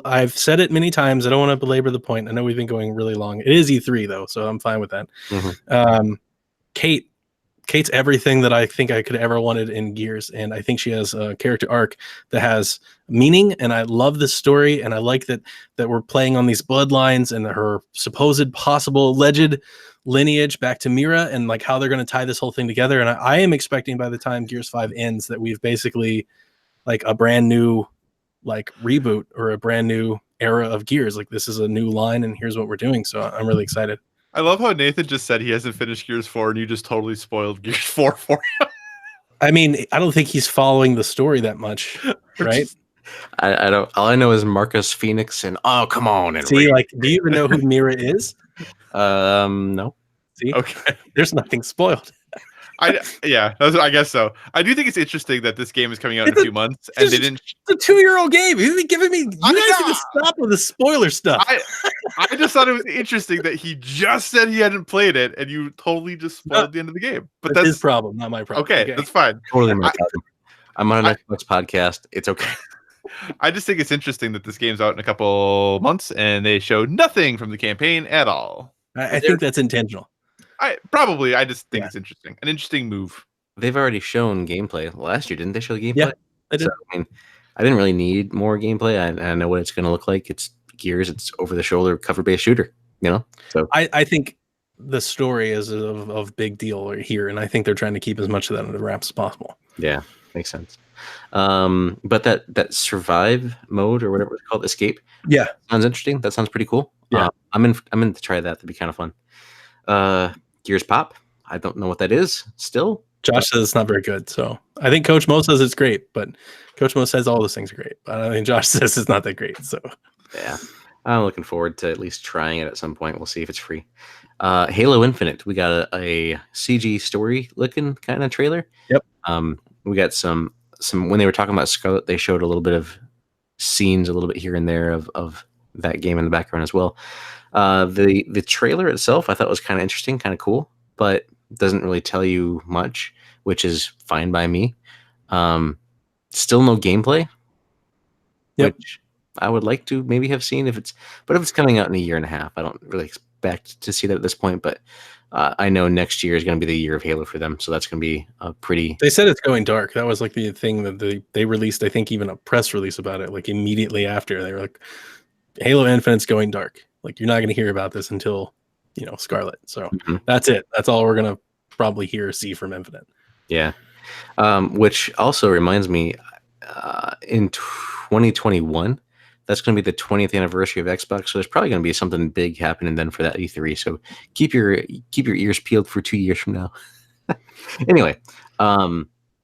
I've said it many times. I don't want to belabor the point. I know we've been going really long. It is E3 though, so I'm fine with that. Mm-hmm. Kate's everything that I think I could ever wanted in Gears, and I think she has a character arc that has meaning, and I love this story, and I like that we're playing on these bloodlines and her supposed possible alleged lineage back to Mira, and like how they're going to tie this whole thing together. And I am expecting by the time Gears 5 ends that we've basically like a brand new like reboot or a brand new era of Gears. Like this is a new line, and here's what we're doing. So I'm really excited. I love how Nathan just said he hasn't finished Gears 4 and you just totally spoiled Gears 4 for him. I mean, I don't think he's following the story that much, right? I don't. All I know is Marcus Phoenix and come on and see, like, do you even know who Mira is? No. See, okay, there's nothing spoiled. I guess so. I do think it's interesting that this game is coming out in a few months, and they didn't. It's a 2-year-old game. You're giving me. You guys need to stop with the spoiler stuff. I just thought it was interesting that he just said he hadn't played it, and you totally just spoiled the end of the game. But that's his problem, not my problem. Okay, that's fine. Totally my problem. I'm on an Xbox podcast. It's okay. I just think it's interesting that this game's out in a couple months, and they showed nothing from the campaign at all. I think that's intentional. I just think it's interesting. An interesting move. They've already shown gameplay last year, didn't they show gameplay? Yeah, they did. So, I mean, I didn't really need more gameplay. I know what it's going to look like. It's Gears. It's over-the-shoulder, cover-based shooter. You know, so I think the story is of big deal here, and I think they're trying to keep as much of that under wraps as possible. Yeah, makes sense. But that survive mode or whatever it's called, escape. Yeah, sounds interesting. That sounds pretty cool. Yeah, I'm in to try that. That'd be kind of fun. Gears Pop. I don't know what that is still. Josh says it's not very good. So I think Coach Mo says it's great, but Coach Mo says all those things are great. But I think Josh says it's not that great. So yeah, I'm looking forward to at least trying it at some point. We'll see if it's free. Halo Infinite. We got a CG story looking kind of trailer. Yep. We got some when they were talking about Scarlet, they showed a little bit of scenes a little bit here and there of that game in the background as well. The trailer itself I thought was kind of interesting, kind of cool, but doesn't really tell you much, which is fine by me. Still no gameplay, which I would like to maybe have seen if it's coming out in a year and a half. I don't really expect to see that at this point, but I know next year is going to be the year of Halo for them, so that's going to be a pretty. They said it's going dark. That was like the thing that they released. I think even a press release about it, like immediately after. They were like, "Halo Infinite's going dark. Like you're not going to hear about this until Scarlet." So that's it. That's all we're going to probably hear or see from Infinite. Yeah. Which also reminds me, in 2021, that's going to be the 20th anniversary of Xbox. So there's probably going to be something big happening then for that E3. So keep your ears peeled for 2 years from now. Anyway,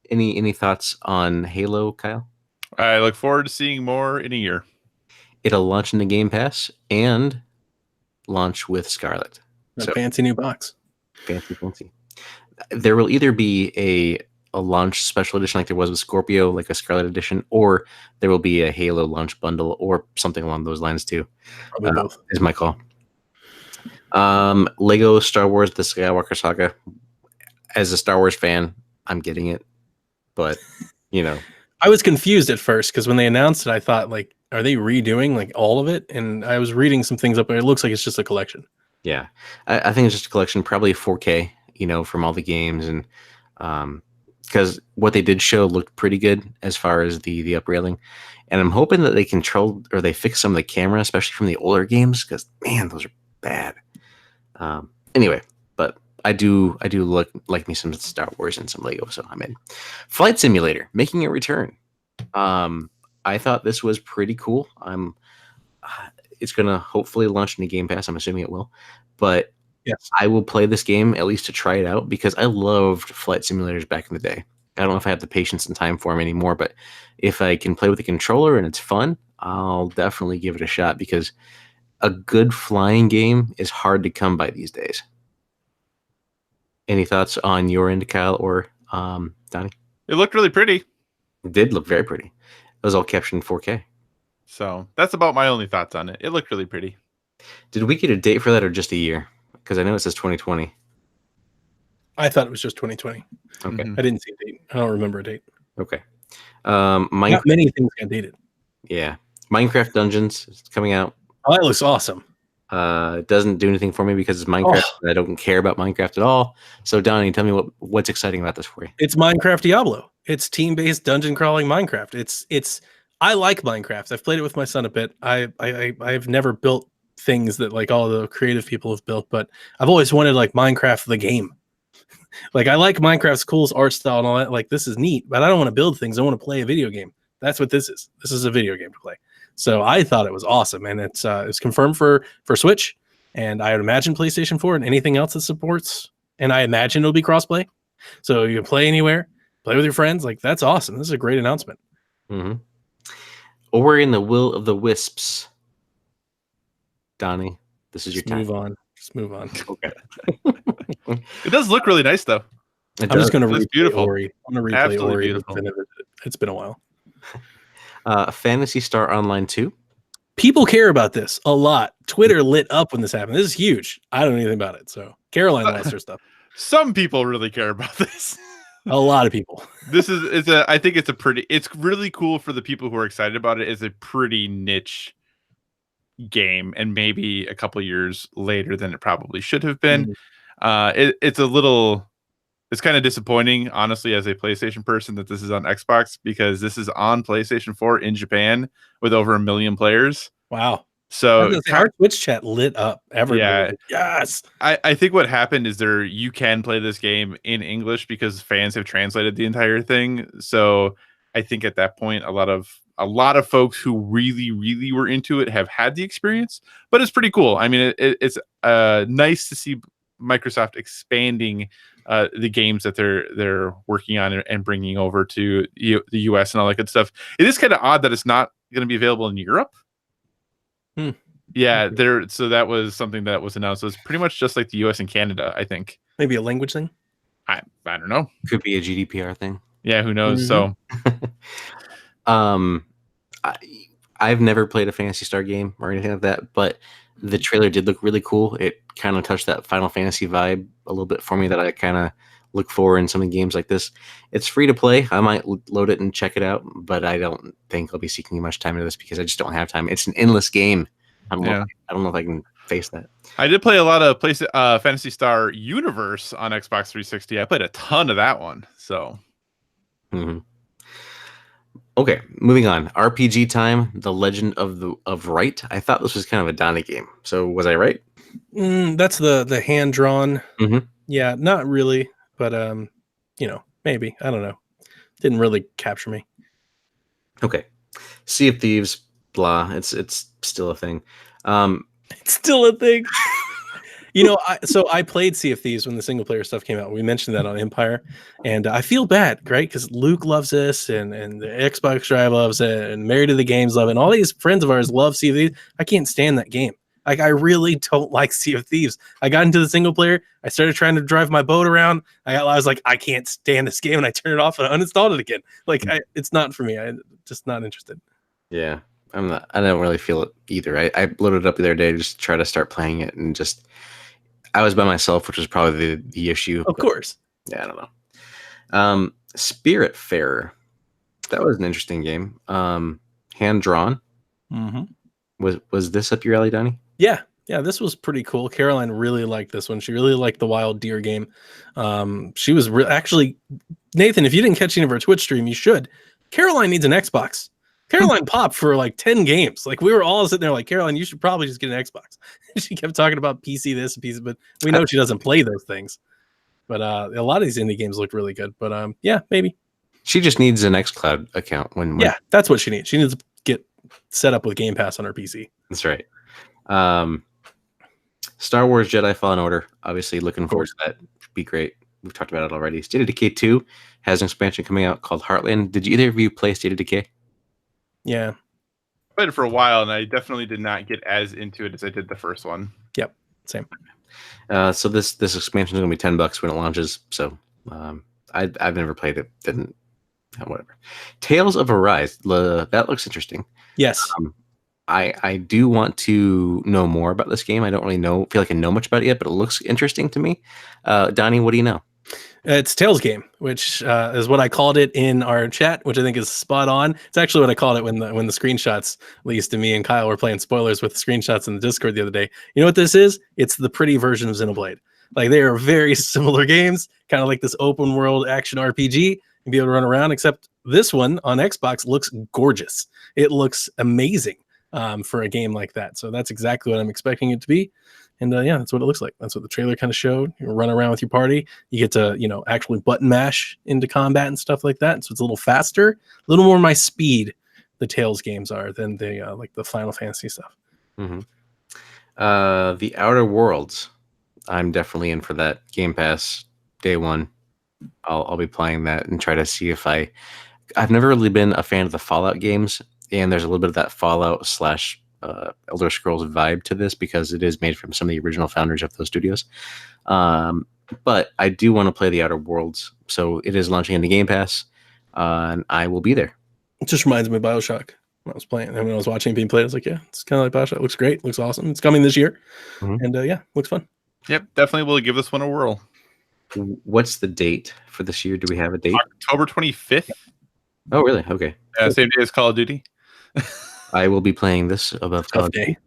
any thoughts on Halo, Kyle? I look forward to seeing more in a year. It'll launch in the Game Pass and launch with Scarlet. A fancy new box. Fancy. There will either be a launch special edition like there was with Scorpio, like a Scarlet edition, or there will be a Halo launch bundle or something along those lines too. Probably both. Is my call. Lego Star Wars: The Skywalker Saga. As a Star Wars fan, I'm getting it, but I was confused at first because when they announced it, I thought, like, are they redoing like all of it? And I was reading some things up, but it looks like it's just a collection. Yeah, I think it's just a collection, probably 4K, from all the games, and because what they did show looked pretty good as far as the uprailing, and I'm hoping that they control or they fix some of the camera, especially from the older games, because man, those are bad. Anyway, but I do like me some Star Wars and some Lego, so I'm in. Flight Simulator making a return. I thought this was pretty cool. It's gonna hopefully launch in the Game Pass. I'm assuming it will, but yes, I will play this game at least to try it out because I loved flight simulators back in the day. I don't know if I have the patience and time for them anymore, but if I can play with a controller and it's fun, I'll definitely give it a shot because a good flying game is hard to come by these days. Any thoughts on your end, Kyle or Donnie? It looked really pretty. It did look very pretty. It was all captured in 4K. So that's about my only thoughts on it. It looked really pretty. Did we get a date for that or just a year? Because I know it says 2020. I thought it was just 2020. Okay. I didn't see a date. I don't remember a date. Okay. Not many things got dated. Yeah. Minecraft Dungeons is coming out. Oh, that looks awesome. It doesn't do anything for me because it's Minecraft. I don't care about Minecraft at all. So, Donnie, tell me what's exciting about this for you. It's Minecraft Diablo. It's team-based dungeon crawling Minecraft. It's. I like Minecraft. I've played it with my son a bit. I've never built things that like all the creative people have built, but I've always wanted like Minecraft the game. Like I like Minecraft's cool art style and all that. Like this is neat, but I don't want to build things. I want to play a video game. That's what this is. This is a video game to play. So I thought it was awesome, and it's confirmed for Switch, and I would imagine PlayStation 4 and anything else that supports. And I imagine it'll be crossplay, so you can play anywhere, play with your friends. Like that's awesome. This is a great announcement. Mm-hmm. Ori and the Will of the Wisps. Donnie, this is your time. Just move on. Okay. It does look really nice, though. I'm just going to replay beautiful. Ori. I'm going to replay Absolutely Ori. beautiful. It's been a while. Phantasy Star Online 2. People care about this a lot. Twitter lit up when this happened. This is huge. I don't know anything about it. So Caroline lost her stuff. Some people really care about this. A lot of people. I think it's really cool for the people who are excited about it. It's a pretty niche game, and maybe a couple years later than it probably should have been. It's kind of disappointing, honestly, as a PlayStation person, that this is on Xbox because this is on PlayStation 4 in Japan with over 1 million players. Wow. So our Twitch chat lit up. Everybody. Yeah. Yes. I think what happened is you can play this game in English because fans have translated the entire thing. So I think at that point, a lot of folks who really, really were into it have had the experience, but it's pretty cool. I mean, it's nice to see Microsoft expanding the games that they're working on and bringing over to the US and all that good stuff. It is kind of odd that it's not going to be available in Europe. Yeah, so that was something that was announced. So it's pretty much just like the US and Canada, I think. Maybe a language thing. I don't know. Could be a GDPR thing. Yeah, who knows? Mm-hmm. So I've never played a Phantasy Star game or anything like that, but the trailer did look really cool. It kind of touched that Final Fantasy vibe a little bit for me that I kind of look for in some of the games like this. It's free to play. I might load it and check it out, but I don't think I'll be seeking much time into this because I just don't have time. It's an endless game. I don't know if I can face that. I did play a lot of Phantasy Star Universe on Xbox 360. I played a ton of that one. So, Okay, moving on. RPG time. The Legend of Right. I thought this was kind of a Donnie game. So was I right? That's the hand drawn. Mm-hmm. Yeah, not really, but maybe. I don't know. Didn't really capture me. Okay. Sea of Thieves, blah. It's still a thing. It's still a thing. So I played Sea of Thieves when the single player stuff came out. We mentioned that on Empire, and I feel bad, right? Because Luke loves this, and the Xbox Drive loves it, and Married to the Games love it, and all these friends of ours love Sea of Thieves. I can't stand that game. Like, I really don't like Sea of Thieves. I got into the single player. I started trying to drive my boat around. I was like, I can't stand this game, and I turned it off and uninstalled it again. Like, it's not for me. I'm just not interested. Yeah, I don't really feel it either. I loaded it up the other day to just try to start playing it, and just I was by myself, which was probably the issue. Of course. Yeah, I don't know. Spiritfarer. That was an interesting game. Hand drawn. Mm-hmm. Was this up your alley, Donnie? Yeah, this was pretty cool. Caroline really liked this one. She really liked the Wild Deer game. She was actually, Nathan, if you didn't catch any of her Twitch stream, you should. Caroline needs an Xbox. Caroline popped for like 10 games. Like, we were all sitting there like, Caroline, you should probably just get an Xbox. She kept talking about PC this and PC, but we know she doesn't play those things. But a lot of these indie games looked really good. But yeah, maybe. She just needs an xCloud account. Yeah, that's what she needs. She needs to get set up with Game Pass on her PC. That's right. Star Wars Jedi Fallen Order. Obviously, looking forward to that. Should be great. We've talked about it already. State of Decay 2 has an expansion coming out called Heartland. Did either of you play State of Decay? Yeah. I played it for a while, and I definitely did not get as into it as I did the first one. Yep. Same. So this expansion is going to be $10 when it launches. So I've never played it. Didn't. Whatever. Tales of Arise. That looks interesting. Yes. I do want to know more about this game. I don't really feel like I know much about it yet, but it looks interesting to me. Donnie, what do you know? It's Tales game, which is what I called it in our chat, which I think is spot on. It's actually what I called it when the screenshots, at least to me and Kyle, were playing spoilers with the screenshots in the Discord the other day. You know what this is? It's the pretty version of Xenoblade. Like, they are very similar games, kind of like this open world action RPG. And be able to run around, except this one on Xbox looks gorgeous. It looks amazing for a game like that. So that's exactly what I'm expecting it to be. And yeah, that's what it looks like. That's what the trailer kind of showed. You run around with your party. You get to, actually button mash into combat and stuff like that. So it's a little faster, a little more my speed, the Tales games are, than the like the Final Fantasy stuff. Mm-hmm. The Outer Worlds. I'm definitely in for that. Game Pass day one. I'll be playing that and try to see if I've never really been a fan of the Fallout games, and there's a little bit of that Fallout / Elder Scrolls vibe to this because it is made from some of the original founders of those studios. But I do want to play the Outer Worlds, so it is launching into Game Pass, and I will be there. It just reminds me of BioShock. When I was playing, and when I was watching it being played, I was like, yeah, it's kind of like BioShock. It looks great. It looks awesome. It's coming this year. Mm-hmm. And yeah, looks fun. Yep, definitely will give this one a whirl. What's the date for this year? Do we have a date? October 25th. Oh, really? Okay. Same day as Call of Duty. I will be playing this above Call of Duty.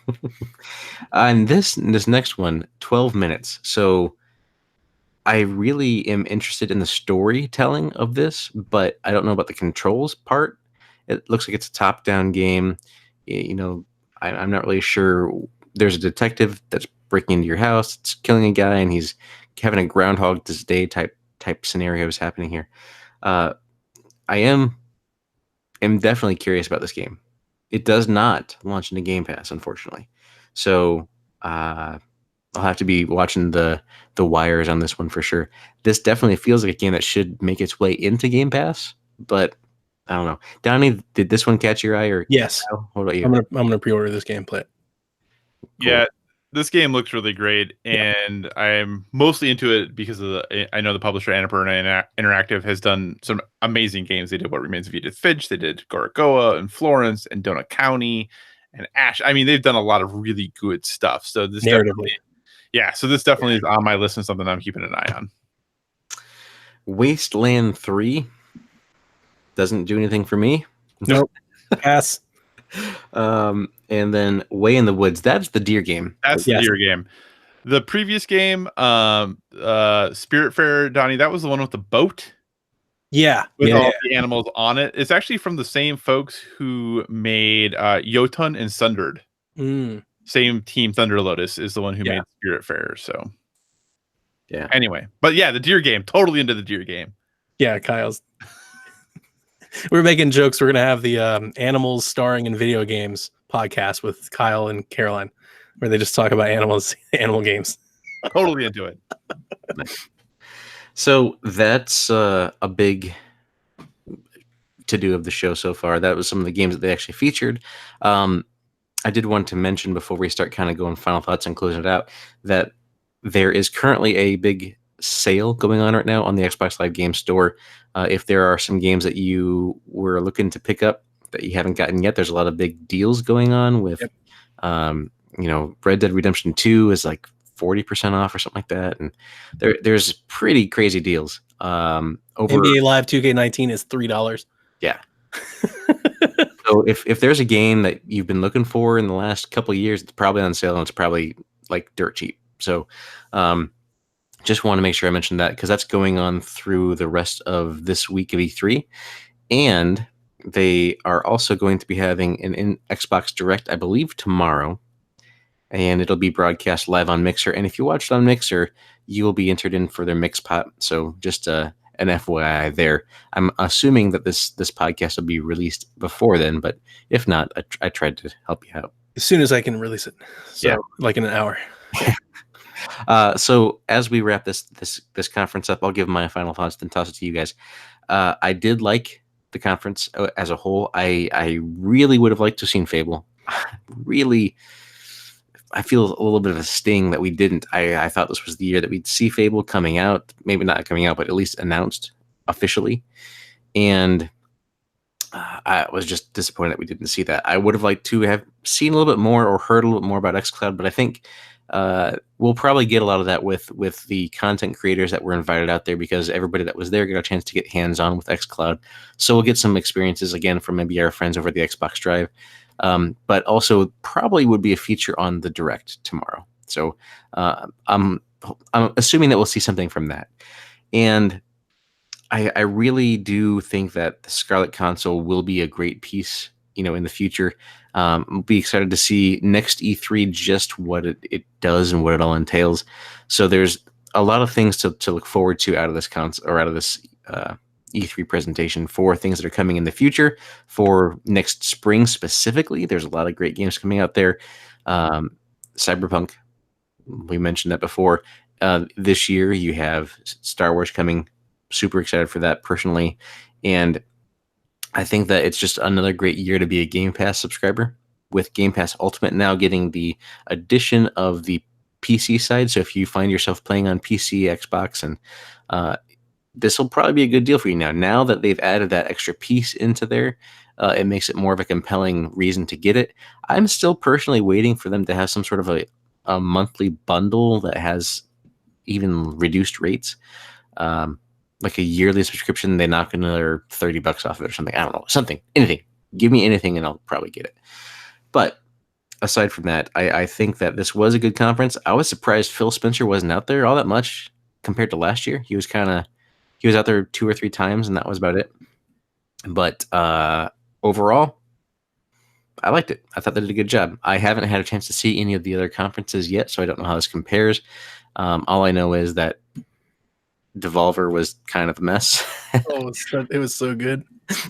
Day. And this next one, 12 minutes. So I really am interested in the storytelling of this, but I don't know about the controls part. It looks like it's a top-down game. I'm not really sure. There's a detective that's breaking into your house, it's killing a guy, and he's having a Groundhog Day type scenarios happening here. I am definitely curious about this game. It does not launch into Game Pass, unfortunately. So I'll have to be watching the wires on this one for sure. This definitely feels like a game that should make its way into Game Pass, but I don't know. Donnie, did this one catch your eye? Or yes. What about you? I'm gonna pre-order this game, play it. Cool. Yeah, this game looks really great, and I'm mostly into it because of I know the publisher Annapurna Interactive has done some amazing games. They did What Remains of Edith Finch, they did Gorogoa and Florence and Donut County and Ash. I mean, they've done a lot of really good stuff. So this definitely is on my list and something I'm keeping an eye on. Wasteland 3 doesn't do anything for me. Nope. Pass. And then Way in the Woods. That's the deer game. That's the deer game. The previous game, Spiritfarer, Donnie, that was the one with the boat. Yeah. With all the animals on it. It's actually from the same folks who made Jotun and Sundered. Mm. Same team, Thunder Lotus, is the one who made Spiritfarer. So Yeah. Anyway, but yeah, the deer game. Totally into the deer game. Yeah, Kyle's. We're making jokes. We're gonna have the animals starring in video games podcast with Kyle and Caroline, where they just talk about animal games. Totally into it. So that's a big to-do of the show so far. That was some of the games that they actually featured. I did want to mention before we start kind of going final thoughts and closing it out that there is currently a big sale going on right now on the Xbox Live Game Store. If there are some games that you were looking to pick up that you haven't gotten yet, there's a lot of big deals going on with, Red Dead Redemption 2 is like 40% off or something like that. And there's pretty crazy deals. Over NBA Live 2K19 is $3. Yeah. So if there's a game that you've been looking for in the last couple of years, it's probably on sale and it's probably like dirt cheap. So just want to make sure I mentioned that because that's going on through the rest of this week of E3. And they are also going to be having an Xbox Direct, I believe, tomorrow. And it'll be broadcast live on Mixer. And if you watch it on Mixer, you will be entered in for their Mix Pot. So just an FYI there. I'm assuming that this podcast will be released before then, but if not, I tried to help you out. As soon as I can release it. So, yeah. Like in an hour. So as we wrap this conference up, I'll give my final thoughts, then toss it to you guys. I did like the conference as a whole. I really would have liked to have seen Fable. Really, I feel a little bit of a sting that we didn't. I thought this was the year that we'd see Fable coming out, maybe not coming out, but at least announced officially. And I was just disappointed that we didn't see that. I would have liked to have seen a little bit more or heard a little bit more about xCloud, but I think we'll probably get a lot of that with the content creators that were invited out there because everybody that was there got a chance to get hands-on with xCloud. So we'll get some experiences again from maybe our friends over at the Xbox Drive. But also probably would be a feature on the Direct tomorrow. So I'm assuming that we'll see something from that. And I really do think that the Scarlet console will be a great piece, in the future. I'll be excited to see next E3 just what it does and what it all entails. So there's a lot of things to look forward to out of this console or out of this E3 presentation for things that are coming in the future. For next spring specifically, there's a lot of great games coming out there. Cyberpunk, we mentioned that before. This year you have Star Wars coming. Super excited for that personally. And I think that it's just another great year to be a Game Pass subscriber, with Game Pass Ultimate now getting the addition of the PC side. So if you find yourself playing on PC, Xbox, and this will probably be a good deal for you now. Now that they've added that extra piece into there, it makes it more of a compelling reason to get it. I'm still personally waiting for them to have some sort of a monthly bundle that has even reduced rates. Like a yearly subscription, they knock another $30 off of it or something. I don't know. Anything. Give me anything and I'll probably get it. But aside from that, I think that this was a good conference. I was surprised Phil Spencer wasn't out there all that much compared to last year. He was out there 2 or 3 times and that was about it. But overall, I liked it. I thought they did a good job. I haven't had a chance to see any of the other conferences yet, so I don't know how this compares. All I know is that Devolver was kind of a mess. It was so good.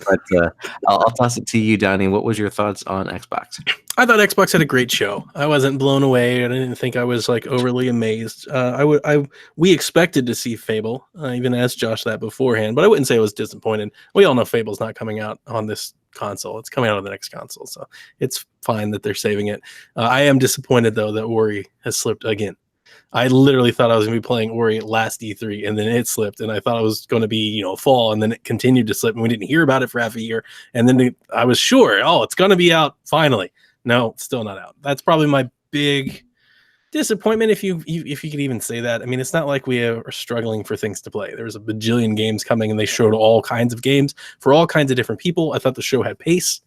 But I'll toss it to you, Donnie. What was your thoughts on Xbox? I thought Xbox had a great show. I wasn't blown away. I didn't think I was like overly amazed. We expected to see Fable. I even asked Josh that beforehand, but I wouldn't say I was disappointed. We all know Fable's not coming out on this console. It's coming out on the next console, so it's fine that they're saving it. I am disappointed though that Ori has slipped again. I literally thought I was going to be playing Ori last E3, and then it slipped, and I thought it was going to be, fall, and then it continued to slip, and we didn't hear about it for half a year, and then I was sure, it's going to be out finally. No, it's still not out. That's probably my big disappointment, if you could even say that. I mean, it's not like we are struggling for things to play. There's a bajillion games coming, and they showed all kinds of games for all kinds of different people. I thought the show had pace.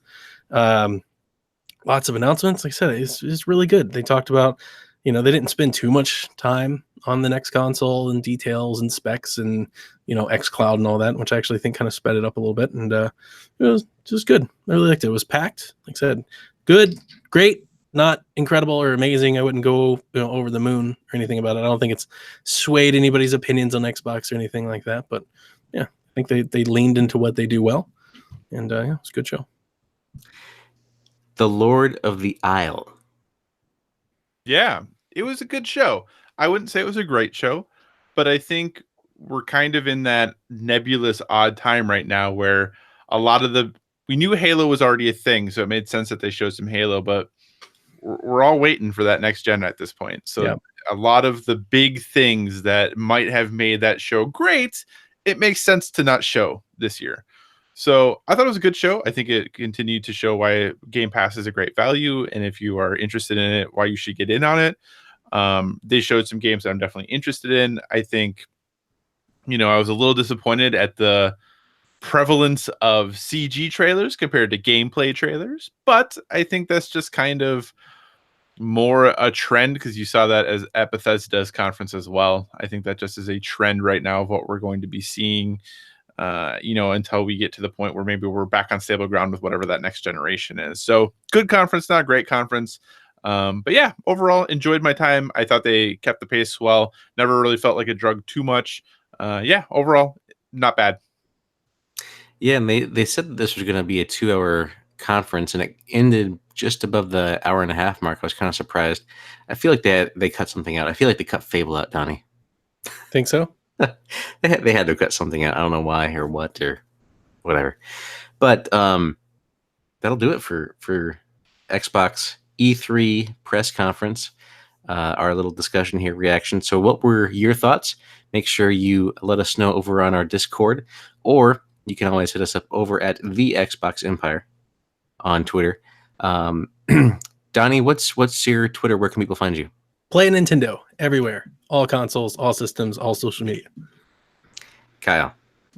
Lots of announcements. Like I said, it's really good. They talked about, they didn't spend too much time on the next console and details and specs and, xCloud and all that, which I actually think kind of sped it up a little bit. And it was just good. I really liked it. It was packed. Like I said, good, great, not incredible or amazing. I wouldn't go over the moon or anything about it. I don't think it's swayed anybody's opinions on Xbox or anything like that. But yeah, I think they leaned into what they do well, and yeah, it's a good show. The Lord of the Isle. Yeah, it was a good show. I wouldn't say it was a great show, but I think we're kind of in that nebulous odd time right now where a lot of we knew Halo was already a thing, so it made sense that they showed some Halo, but we're all waiting for that next gen at this point. So a lot of the big things that might have made that show great, it makes sense to not show this year. So I thought it was a good show. I think it continued to show why Game Pass is a great value, and if you are interested in it, why you should get in on it. They showed some games that I'm definitely interested in. I think, I was a little disappointed at the prevalence of CG trailers compared to gameplay trailers, but I think that's just kind of more a trend because you saw that at Bethesda's conference as well. I think that just is a trend right now of what we're going to be seeing, until we get to the point where maybe we're back on stable ground with whatever that next generation is. So good conference, not a great conference. But yeah, overall enjoyed my time. I thought they kept the pace well. Never really felt like it drug too much. Overall, not bad. Yeah, and they said that this was going to be a 2-hour conference, and it ended just above the hour and a half mark. I was kind of surprised. I feel like they cut something out. I feel like they cut Fable out, Donnie. Think so? They had to cut something out. I don't know why or what or whatever. But that'll do it for Xbox E3 press conference. Our little discussion here, reaction. So what were your thoughts? Make sure you let us know over on our Discord, or you can always hit us up over at the Xbox Empire on Twitter. Donnie, what's your Twitter? Where can people find you? Play Nintendo everywhere, all consoles, all systems, all social media. Kyle.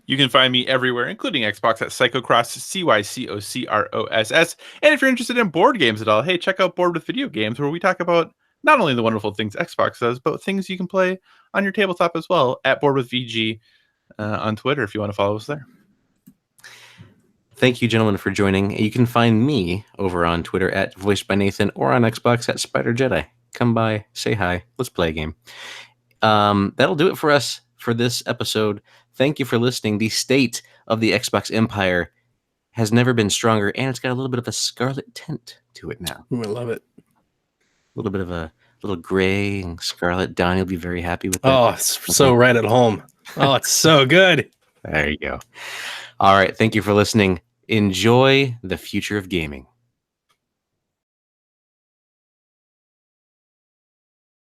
You can find me everywhere, including Xbox at Psychocross, CYCOCROSS. And if you're interested in board games at all, hey, check out Board with Video Games, where we talk about not only the wonderful things Xbox does, but things you can play on your tabletop as well at Board with VG on Twitter if you want to follow us there. Thank you, gentlemen, for joining. You can find me over on Twitter at Voiced by Nathan or on Xbox at Spider Jedi. Come by, say hi, let's play a game. That'll do it for us for this episode. Thank you for listening. The state of the Xbox Empire has never been stronger, and it's got a little bit of a scarlet tint to it now. Ooh, I love it. A little bit of a little gray and scarlet. Donnie will be very happy with that. Oh, it's so right at home. Oh, it's so good. There you go. All right. Thank you for listening. Enjoy the future of gaming.